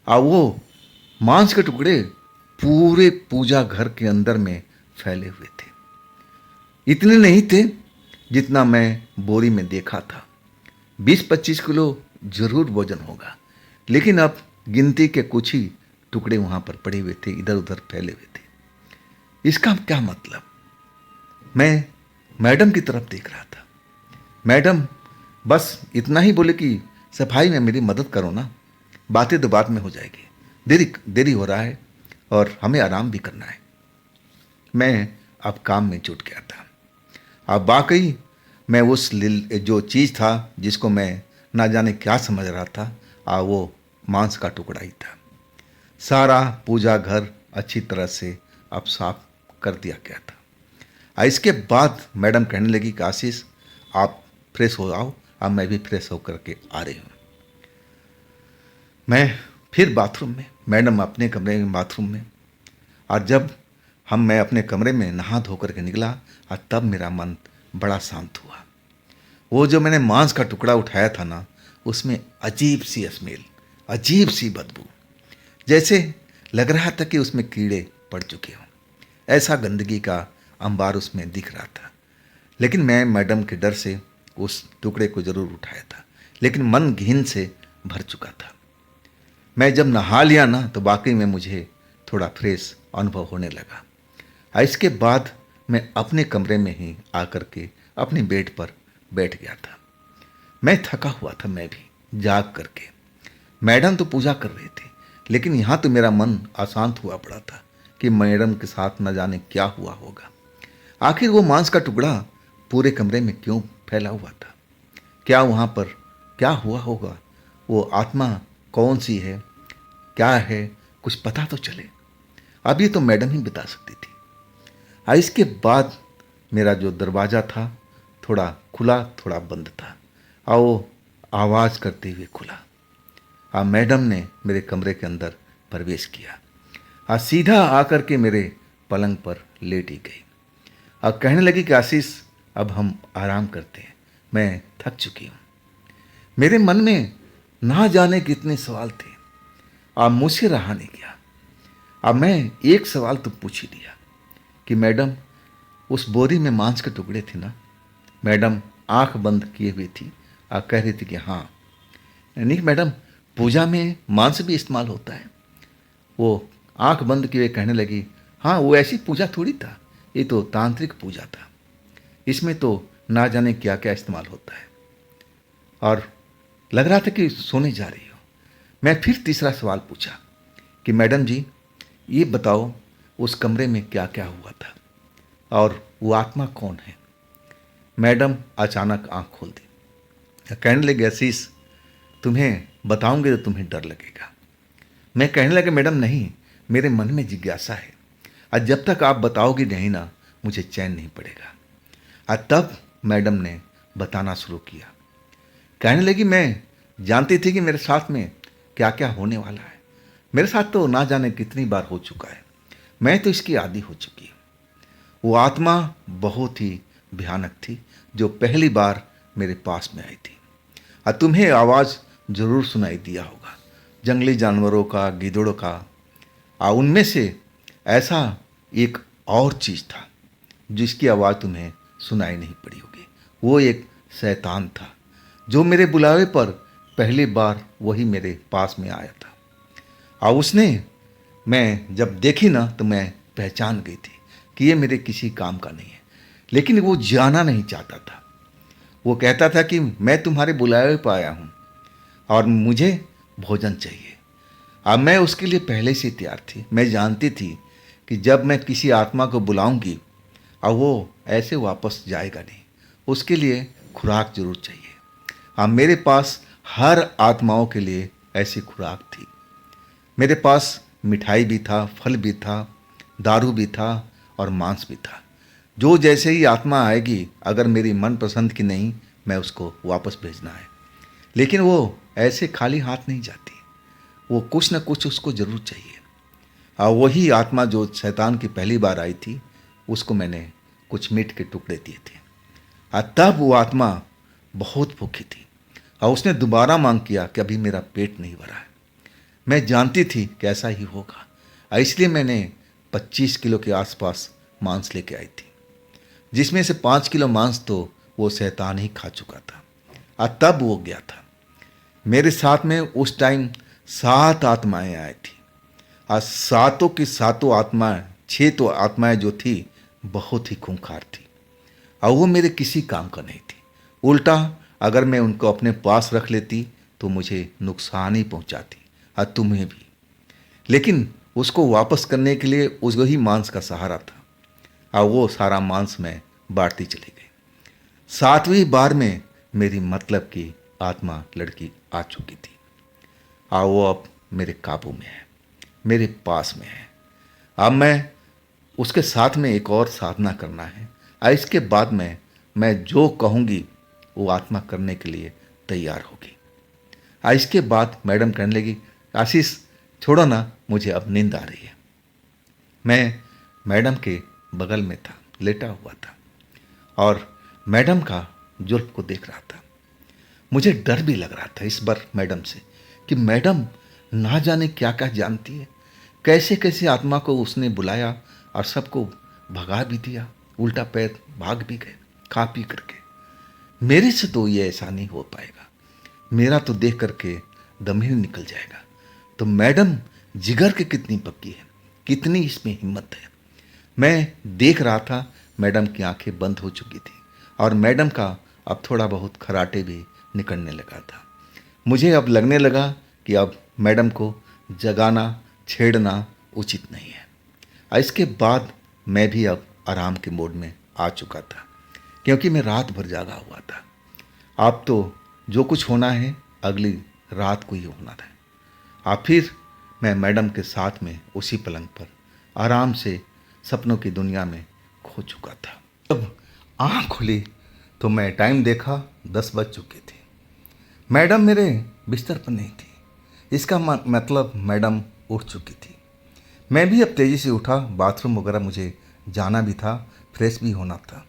Speaker 1: और वो मांस के टुकड़े पूरे पूजा घर के अंदर में फैले हुए थे। इतने नहीं थे जितना मैं बोरी में देखा था। 20-25 किलो जरूर वजन होगा, लेकिन अब गिनती के कुछ ही टुकड़े वहां पर पड़े हुए थे, इधर उधर फैले हुए थे। इसका क्या मतलब? मैं मैडम की तरफ देख रहा था। मैडम बस इतना ही बोले कि सफाई में मेरी मदद करो ना, बातें तो बाद में हो जाएगी, देरी देरी हो रहा है और हमें आराम भी करना है। मैं अब काम में जुट गया था। अब वाकई मैं उस जो चीज़ था जिसको मैं ना जाने क्या समझ रहा था, वो मांस का टुकड़ा ही था। सारा पूजा घर अच्छी तरह से अब साफ कर दिया गया था। इसके बाद मैडम कहने लगी कि आशीष आप फ्रेश हो आओ। अब मैं भी फ्रेश होकर के आ रही हूँ। मैं फिर बाथरूम में, मैडम अपने कमरे में बाथरूम में। और जब मैं अपने कमरे में नहा धो करके निकला, और तब मेरा मन बड़ा शांत हुआ। वो जो मैंने मांस का टुकड़ा उठाया था ना, उसमें अजीब सी स्मेल, अजीब सी बदबू, जैसे लग रहा था कि उसमें कीड़े पड़ चुके हों। ऐसा गंदगी का अंबार उसमें दिख रहा था। लेकिन मैं मैडम के डर से उस टुकड़े को जरूर उठाया था, लेकिन मन घिन से भर चुका था। मैं जब नहा लिया ना, तो वाकई में मुझे थोड़ा फ्रेश अनुभव होने लगा। इसके बाद मैं अपने कमरे में ही आकर के अपने बेड पर बैठ गया था। मैं थका हुआ था, मैं भी जाग करके। मैडम तो पूजा कर रही थी, लेकिन यहाँ तो मेरा मन अशांत हुआ पड़ा था कि मैडम के साथ न जाने क्या हुआ होगा। आखिर वो मांस का टुकड़ा पूरे कमरे में क्यों फैला हुआ था? क्या वहाँ पर क्या हुआ होगा? वो आत्मा कौन सी है, क्या है, कुछ पता तो चले। अब ये तो मैडम ही बता सकती थी। इसके बाद मेरा जो दरवाज़ा था थोड़ा खुला थोड़ा बंद था, और वो आवाज़ करते हुए खुला। मैडम ने मेरे कमरे के अंदर प्रवेश किया। सीधा आकर के मेरे पलंग पर लेटी गई और कहने लगी कि आशीष अब हम आराम करते हैं, मैं थक चुकी हूँ। मेरे मन में ना जाने कितने सवाल थे, मुझसे रहा नहीं गया। अब मैं एक सवाल तो पूछ ही दिया कि मैडम उस बोरी में मांस के टुकड़े थे ना? मैडम आंख बंद किए हुई थी और कह रही थी कि हाँ। नहीं मैडम, पूजा में मांस भी इस्तेमाल होता है। वो आंख बंद किए हुए कहने लगी, हाँ वो ऐसी पूजा थोड़ी था, ये तो तांत्रिक पूजा था, इसमें तो ना जाने क्या क्या इस्तेमाल होता है। और लग रहा था कि सोने जा रही हो। मैं फिर तीसरा सवाल पूछा कि मैडम जी ये बताओ उस कमरे में क्या क्या हुआ था? और वो आत्मा कौन है? मैडम अचानक आंख खोल दी। कहने लगे, आशीष तुम्हें बताऊंगे तो तुम्हें डर लगेगा। मैं कहने लगा, मैडम नहीं, मेरे मन में जिज्ञासा है और जब तक आप बताओगे नहीं ना मुझे चैन नहीं पड़ेगा। और तब मैडम ने बताना शुरू किया। कहने लगी, मैं जानती थी कि मेरे साथ में क्या क्या होने वाला है। मेरे साथ तो ना जाने कितनी बार हो चुका है। मैं तो इसकी आदी हो चुकी हूँ। वो आत्मा बहुत ही भयानक थी जो पहली बार मेरे पास में आई थी। और तुम्हें आवाज़ ज़रूर सुनाई दिया होगा जंगली जानवरों का, गिद्धड़ों का। और उनमें से ऐसा एक और चीज़ था जिसकी आवाज़ तुम्हें सुनाई नहीं पड़ी होगी। वो एक शैतान था जो मेरे बुलावे पर पहली बार वही मेरे पास में आया था। और उसने, मैं जब देखी ना तो मैं पहचान गई थी कि ये मेरे किसी काम का नहीं है। लेकिन वो जाना नहीं चाहता था। वो कहता था कि मैं तुम्हारे बुलावे पर आया हूँ और मुझे भोजन चाहिए। अब मैं उसके लिए पहले से तैयार थी। मैं जानती थी कि जब मैं किसी आत्मा को बुलाऊंगी और वो ऐसे वापस जाएगा नहीं, उसके लिए खुराक जरूर चाहिए। अब मेरे पास हर आत्माओं के लिए ऐसी खुराक थी। मेरे पास मिठाई भी था, फल भी था, दारू भी था और मांस भी था। जो जैसे ही आत्मा आएगी, अगर मेरी मनपसंद की नहीं, मैं उसको वापस भेजना है। लेकिन वो ऐसे खाली हाथ नहीं जाती। वो कुछ न कुछ उसको ज़रूर चाहिए। और वही आत्मा जो शैतान की पहली बार आई थी, उसको मैंने कुछ मीट के टुकड़े दिए थे। और तब वो आत्मा बहुत भूखी थी और उसने दोबारा मांग किया कि अभी मेरा पेट नहीं भरा है। मैं जानती थी कि ऐसा ही होगा और इसलिए मैंने 25 किलो के आसपास मांस लेके आई थी, जिसमें से 5 किलो मांस तो वो शैतान ही खा चुका था। और तब वो गया था। मेरे साथ में उस टाइम 7 आत्माएं आई थी और सातों की सातों आत्माएं, 6 तो आत्माएं जो थी बहुत ही खूंखार थी और वो मेरे किसी काम का नहीं थी। उल्टा अगर मैं उनको अपने पास रख लेती तो मुझे नुकसान ही पहुंचाती और तुम्हें भी। लेकिन उसको वापस करने के लिए उस वही मांस का सहारा था और वो सारा मांस मैं बांटती चली गई। 7वीं बार में मेरी मतलब की आत्मा लड़की आ चुकी थी और वो अब मेरे काबू में है, मेरे पास में है। अब मैं उसके साथ में एक और साधना करना है और इसके बाद में मैं जो कहूँगी वो आत्मा करने के लिए तैयार होगी। और इसके बाद मैडम कहने लगी, आशीष छोड़ो ना, मुझे अब नींद आ रही है। मैं मैडम के बगल में था, लेटा हुआ था और मैडम का जुल्फ को देख रहा था। मुझे डर भी लग रहा था इस बार मैडम से कि मैडम ना जाने क्या क्या जानती है। कैसे कैसे आत्मा को उसने बुलाया और सबको भगा भी दिया, उल्टा पैर भाग भी गए खा पी करके। मेरे से तो ये ऐसा नहीं हो पाएगा, मेरा तो देख करके दम ही निकल जाएगा। तो मैडम जिगर के कितनी पक्की है, कितनी इसमें हिम्मत है। मैं देख रहा था मैडम की आंखें बंद हो चुकी थी और मैडम का अब थोड़ा बहुत खराटे भी निकलने लगा था। मुझे अब लगने लगा कि अब मैडम को जगाना, छेड़ना उचित नहीं है। और इसके बाद मैं भी अब आराम के मोड में आ चुका था क्योंकि मैं रात भर जागा हुआ था। अब तो जो कुछ होना है अगली रात को ही होना था। और फिर मैं मैडम के साथ में उसी पलंग पर आराम से सपनों की दुनिया में खो चुका था। जब आँख खुली तो मैं टाइम देखा, 10 बज चुके थे। मैडम मेरे बिस्तर पर नहीं थी। इसका मतलब मैडम उठ चुकी थी। मैं भी अब तेज़ी से उठा, बाथरूम वगैरह मुझे जाना भी था, फ्रेश भी होना था।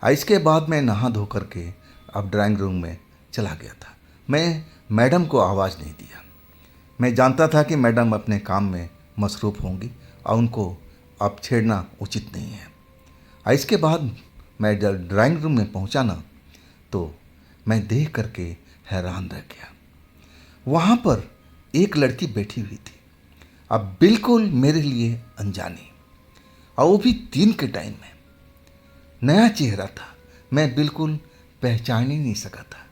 Speaker 1: इसके बाद मैं नहा धो करके अब ड्राइंग रूम में चला गया था। मैं मैडम को आवाज़ नहीं दिया। मैं जानता था कि मैडम अपने काम में मसरूफ़ होंगी और उनको अब छेड़ना उचित नहीं है। इसके बाद मैं जब ड्राइंग रूम में पहुंचा ना तो मैं देख करके हैरान रह गया। वहाँ पर एक लड़की बैठी हुई थी, अब बिल्कुल मेरे लिए अनजानी, और वो भी 3 के टाइम में। नया चेहरा था, मैं बिल्कुल पहचान ही नहीं सका था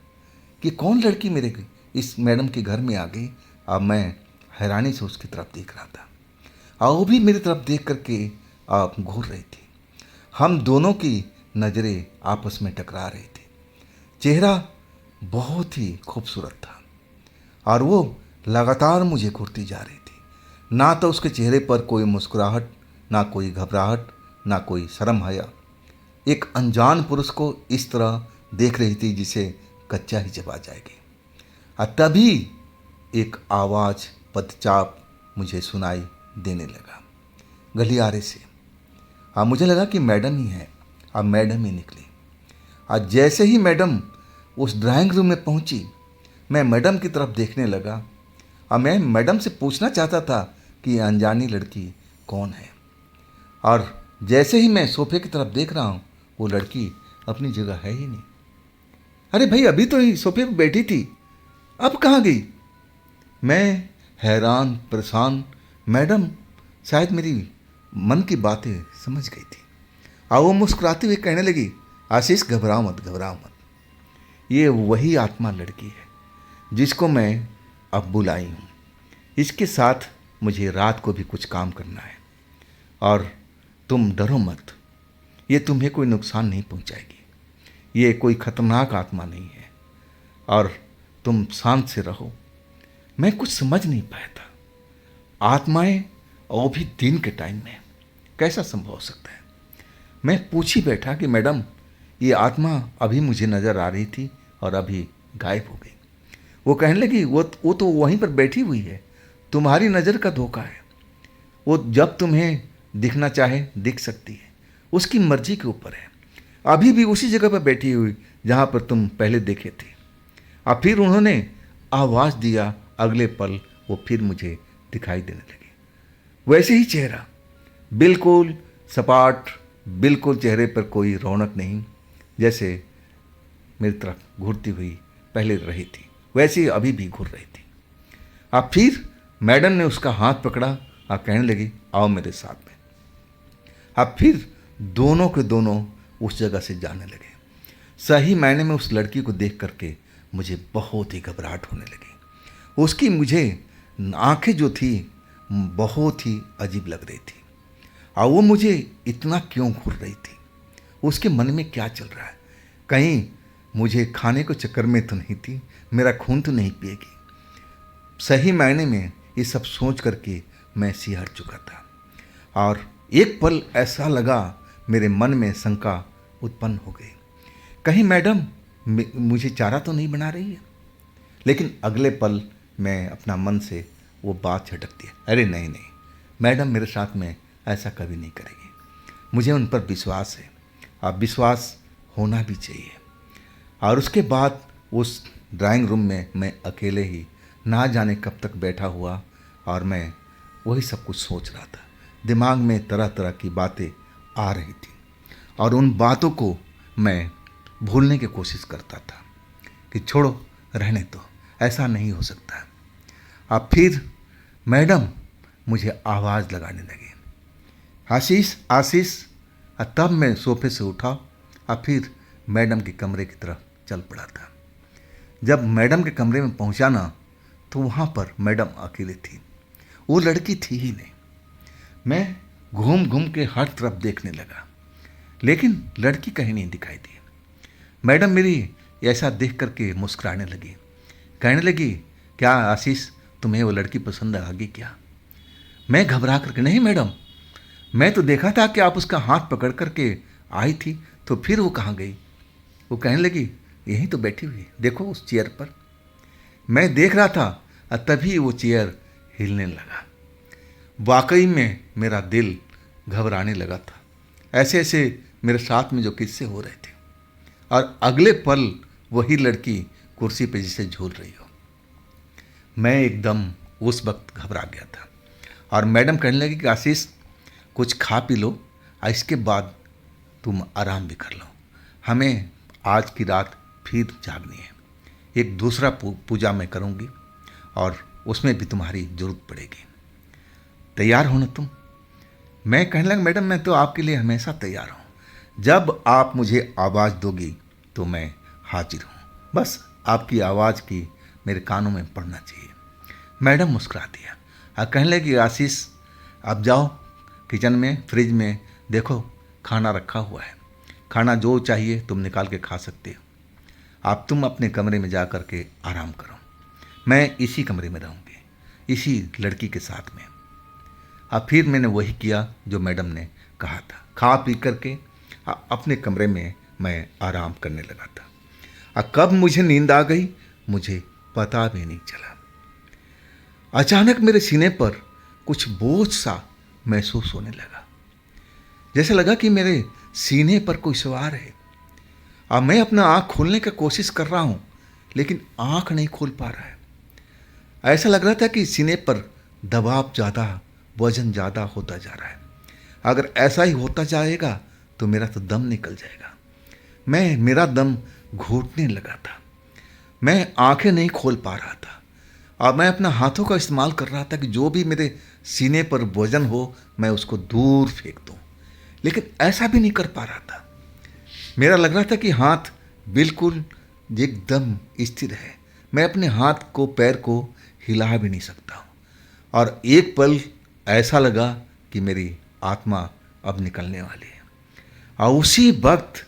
Speaker 1: कि कौन लड़की मेरे इस मैडम के घर में आ गई। अब मैं हैरानी से उसकी तरफ देख रहा था और वो भी मेरी तरफ देख करके घूर रही थी। हम दोनों की नज़रें आपस में टकरा रही थी। चेहरा बहुत ही खूबसूरत था और वो लगातार मुझे घूरती जा रही थी। ना तो उसके चेहरे पर कोई मुस्कुराहट, ना कोई घबराहट, ना कोई शर्म हया। एक अनजान पुरुष को इस तरह देख रही थी जिसे कच्चा ही चबा जाएगी। और तभी एक आवाज़ पदचाप मुझे सुनाई देने लगा गलियारे से। मुझे लगा कि मैडम ही है। अब मैडम ही निकली। आज जैसे ही मैडम उस ड्राइंग रूम में पहुंची, मैं मैडम की तरफ देखने लगा और मैं मैडम से पूछना चाहता था कि ये अनजानी लड़की कौन है। और जैसे ही मैं सोफे की तरफ देख रहा हूँ, वो लड़की अपनी जगह है ही नहीं। अरे भाई, अभी तो ही सोफे पर बैठी थी, अब कहाँ गई? मैं हैरान परेशान। मैडम शायद मेरी मन की बातें समझ गई थी और वो मुस्कुराती हुई कहने लगी, आशीष घबराओ मत, घबराओ मत। ये वही आत्मा लड़की है जिसको मैं अब बुलाई हूँ। इसके साथ मुझे रात को भी कुछ काम करना है और तुम डरो मत, ये तुम्हें कोई नुकसान नहीं पहुँचाएगी। ये कोई खतरनाक आत्मा नहीं है और तुम शांत से रहो। मैं कुछ समझ नहीं पाया था। आत्माएं और भी दिन के टाइम में कैसा संभव हो सकता है? मैं पूछ ही बैठा कि मैडम, ये आत्मा अभी मुझे नज़र आ रही थी और अभी गायब हो गई। वो कहने लगी, वो तो वहीं पर बैठी हुई है, तुम्हारी नज़र का धोखा है। वो जब तुम्हें दिखना चाहे दिख सकती है, उसकी मर्जी के ऊपर है। अभी भी उसी जगह पर बैठी हुई जहाँ पर तुम पहले देखे थे। और फिर उन्होंने आवाज़ दिया, अगले पल वो फिर मुझे दिखाई देने लगी। वैसे ही चेहरा, बिल्कुल सपाट, बिल्कुल चेहरे पर कोई रौनक नहीं, जैसे मेरी तरफ घूरती हुई पहले रही थी वैसे ही अभी भी घूर रही थी। अब फिर मैडम ने उसका हाथ पकड़ा और कहने लगी, आओ मेरे साथ में। अब फिर दोनों के दोनों उस जगह से जाने लगे। सही मायने में उस लड़की को देख करके मुझे बहुत ही घबराहट होने लगी। उसकी मुझे आंखें जो थी बहुत ही अजीब लग रही थी और वो मुझे इतना क्यों घूर रही थी? उसके मन में क्या चल रहा है? कहीं मुझे खाने को चक्कर में तो नहीं थी? मेरा खून तो नहीं पिएगी? सही मायने में ये सब सोच करके मैं सिहर चुका था और एक पल ऐसा लगा मेरे मन में शंका उत्पन्न हो गई, कहीं मैडम मुझे चारा तो नहीं बना रही है? लेकिन अगले पल मैं अपना मन से वो बात झटक दिया। अरे नहीं नहीं, मैडम मेरे साथ में ऐसा कभी नहीं करेगी। मुझे उन पर विश्वास है, अब विश्वास होना भी चाहिए। और उसके बाद उस ड्राइंग रूम में मैं अकेले ही ना जाने कब तक बैठा हुआ और मैं वही सब कुछ सोच रहा था। दिमाग में तरह तरह की बातें आ रही थी और उन बातों को मैं भूलने की कोशिश करता था कि छोड़ो, रहने दो, ऐसा नहीं हो सकता। अब फिर मैडम मुझे आवाज़ लगाने लगी, आशीष आशीष। तब मैं सोफे से उठा और फिर मैडम के कमरे की तरफ चल पड़ा था। जब मैडम के कमरे में पहुंचा ना, तो वहाँ पर मैडम अकेली थी, वो लड़की थी ही नहीं। मैं घूम घूम के हर तरफ देखने लगा, लेकिन लड़की कहीं नहीं दिखाई दी। मैडम मेरी ऐसा देख करके मुस्कुराने लगी, कहने लगी, क्या आशीष, तुम्हें वो लड़की पसंद आ गई क्या? मैं घबरा करके, नहीं मैडम, मैं तो देखा था कि आप उसका हाथ पकड़ करके आई थी, तो फिर वो कहाँ गई? वो कहने लगी, यहीं तो बैठी हुई, देखो उस चेयर पर। मैं देख रहा था और तभी वो चेयर हिलने लगा। वाकई में मेरा दिल घबराने लगा था। ऐसे ऐसे मेरे साथ में जो किस्से हो रहे थे और अगले पल वही लड़की कुर्सी पे जिसे झूल रही हो। मैं एकदम उस वक्त घबरा गया था और मैडम कहने लगी कि आशीष, कुछ खा पी लो और इसके बाद तुम आराम भी कर लो। हमें आज की रात फिर जागनी है। एक दूसरा पूजा मैं करूँगी और उसमें भी तुम्हारी ज़रूरत पड़ेगी। तैयार हो ना तुम? मैं कहने लगा, मैडम मैं तो आपके लिए हमेशा तैयार हूँ। जब आप मुझे आवाज़ दोगी तो मैं हाजिर हूँ। बस आपकी आवाज़ की मेरे कानों में पड़ना चाहिए। मैडम मुस्कुरा दिया और कहने लगी, आशीष अब जाओ किचन में, फ्रिज में देखो खाना रखा हुआ है, खाना जो चाहिए तुम निकाल के खा सकते हो। आप तुम अपने कमरे में जा कर के आराम करो, मैं इसी कमरे में रहूँगी, इसी लड़की के साथ में। अब फिर मैंने वही किया जो मैडम ने कहा था। खा पी करके अपने कमरे में मैं आराम करने लगा था। और कब मुझे नींद आ गई मुझे पता भी नहीं चला। अचानक मेरे सीने पर कुछ बोझ सा महसूस होने लगा, जैसे लगा कि मेरे सीने पर कोई सवार है। अब मैं अपना आँख खोलने की कोशिश कर रहा हूँ, लेकिन आँख नहीं खोल पा रहा है। ऐसा लग रहा था कि सीने पर दबाव ज़्यादा, वजन ज़्यादा होता जा रहा है। अगर ऐसा ही होता जाएगा तो मेरा तो दम निकल जाएगा। मेरा दम घुटने लगा था। मैं आंखें नहीं खोल पा रहा था और मैं अपना हाथों का इस्तेमाल कर रहा था कि जो भी मेरे सीने पर वजन हो मैं उसको दूर फेंक दूं, लेकिन ऐसा भी नहीं कर पा रहा था। मेरा लग रहा था कि हाथ बिल्कुल एकदम स्थिर है, मैं अपने हाथ को पैर को हिला भी नहीं सकता हूँ। और एक पल ऐसा लगा कि मेरी आत्मा अब निकलने वाली है। और उसी वक्त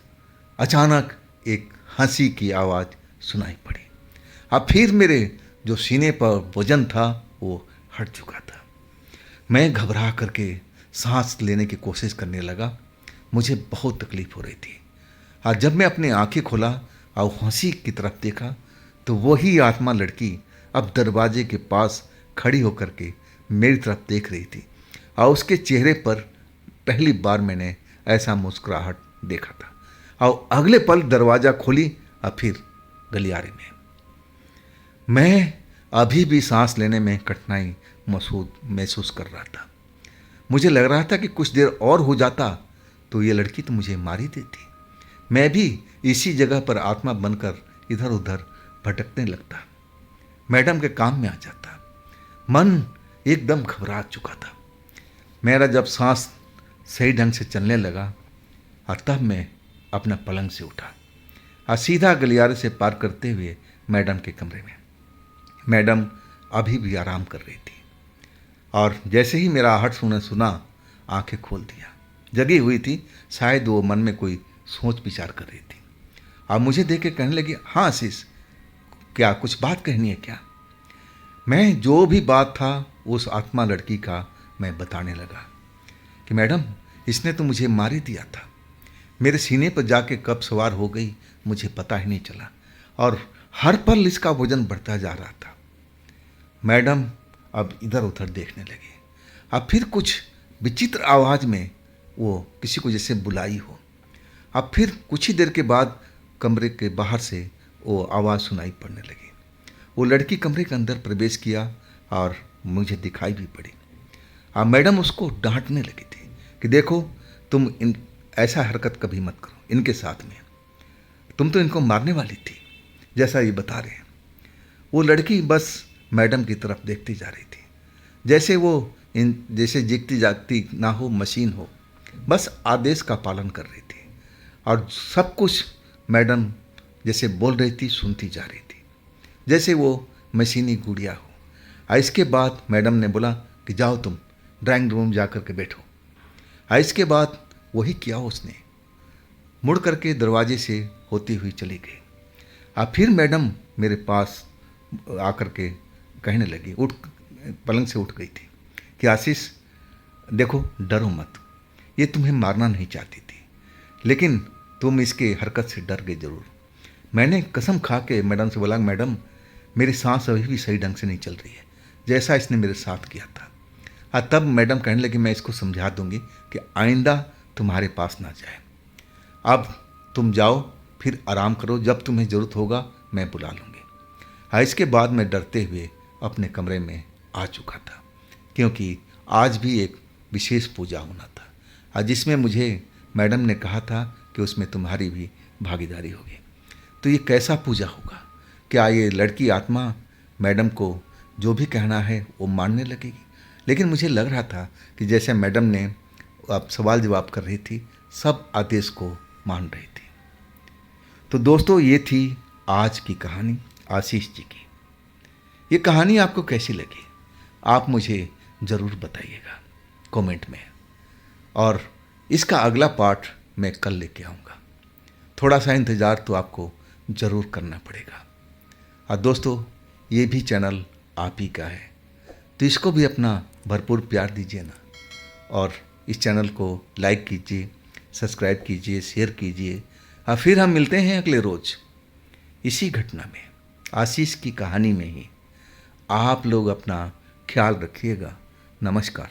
Speaker 1: अचानक एक हंसी की आवाज़ सुनाई पड़ी। अब फिर मेरे जो सीने पर वजन था वो हट चुका था। मैं घबरा करके सांस लेने की कोशिश करने लगा। मुझे बहुत तकलीफ़ हो रही थी। और जब मैं अपनी आंखें खोला और हंसी की तरफ देखा तो वही आत्मा लड़की अब दरवाजे के पास खड़ी होकर के मेरी तरफ देख रही थी। और उसके चेहरे पर पहली बार मैंने ऐसा मुस्कुराहट देखा था। और अगले पल दरवाज़ा खोली और फिर गलियारे में। मैं अभी भी सांस लेने में कठिनाई महसूस कर रहा था। मुझे लग रहा था कि कुछ देर और हो जाता तो ये लड़की तो मुझे मार ही देती। मैं भी इसी जगह पर आत्मा बनकर इधर उधर भटकने लगता, मैडम के काम में आ जाता। मन एकदम घबरा चुका था। मेरा जब सांस सही ढंग से चलने लगा और तब मैं अपना पलंग से उठा और सीधा गलियारे से पार करते हुए मैडम के कमरे में। मैडम अभी भी आराम कर रही थी और जैसे ही मेरा आहट सुना आंखें खोल दिया। जगी हुई थी, शायद वो मन में कोई सोच विचार कर रही थी। और मुझे देख के कहने लगी, हाँ आशीष, क्या कुछ बात कहनी है क्या? मैं जो भी बात था उस आत्मा लड़की का मैं बताने लगा कि मैडम इसने तो मुझे मार ही दिया था। मेरे सीने पर जाके कब सवार हो गई मुझे पता ही नहीं चला और हर पल इसका वजन बढ़ता जा रहा था। मैडम अब इधर उधर देखने लगे। अब फिर कुछ विचित्र आवाज़ में वो किसी को जैसे बुलाई हो। अब फिर कुछ ही देर के बाद कमरे के बाहर से वो आवाज़ सुनाई पड़ने लगी। वो लड़की कमरे के अंदर प्रवेश किया और मुझे दिखाई भी पड़ी। अब मैडम उसको डांटने लगी थी कि देखो तुम ऐसा हरकत कभी मत करो इनके साथ में, तुम तो इनको मारने वाली थी जैसा ये बता रहे हैं। वो लड़की बस मैडम की तरफ देखती जा रही थी, जैसे वो जैसे जीतती जागती ना हो मशीन हो, बस आदेश का पालन कर रही थी और सब कुछ मैडम जैसे बोल रही थी सुनती जा रही थी, जैसे वो मशीनी गुड़िया हो। और इसके बाद मैडम ने बोला कि जाओ तुम ड्राइंग रूम जा कर के बैठो। और इसके बाद वही किया उसने, मुड़ करके दरवाजे से होती हुई चली गई। और फिर मैडम मेरे पास आकर के कहने लगी, पलंग से उठ गई थी कि आशीष देखो डरो मत, ये तुम्हें मारना नहीं चाहती थी लेकिन तुम इसके हरकत से डर गए ज़रूर। मैंने कसम खा के मैडम से बोला, मैडम मेरी सांस अभी भी सही ढंग से नहीं चल रही है जैसा इसने मेरे साथ किया था। और तब मैडम कहने लगी, मैं इसको समझा दूंगी कि आइंदा तुम्हारे पास ना जाए। अब तुम जाओ फिर आराम करो, जब तुम्हें ज़रूरत होगा मैं बुला लूँगी। और इसके बाद मैं डरते हुए अपने कमरे में आ चुका था, क्योंकि आज भी एक विशेष पूजा होना था और जिसमें मुझे मैडम ने कहा था कि उसमें तुम्हारी भी भागीदारी होगी। तो ये कैसा पूजा होगा? क्या ये लड़की आत्मा मैडम को जो भी कहना है वो मानने लगेगी? लेकिन मुझे लग रहा था कि जैसे मैडम ने अब सवाल जवाब कर रही थी, सब आदेश को मान रही थी। तो दोस्तों, ये थी आज की कहानी आशीष जी की। ये कहानी आपको कैसी लगी आप मुझे ज़रूर बताइएगा कमेंट में। और इसका अगला पार्ट मैं कल लेके आऊँगा। थोड़ा सा इंतज़ार तो आपको ज़रूर करना पड़ेगा। और दोस्तों, ये भी चैनल आप ही का है, तो इसको भी अपना भरपूर प्यार दीजिए ना, और इस चैनल को लाइक कीजिए, सब्सक्राइब कीजिए, शेयर कीजिए। और फिर हम मिलते हैं अगले रोज़ इसी घटना में, आशीष की कहानी में ही। आप लोग अपना ख्याल रखिएगा। नमस्कार।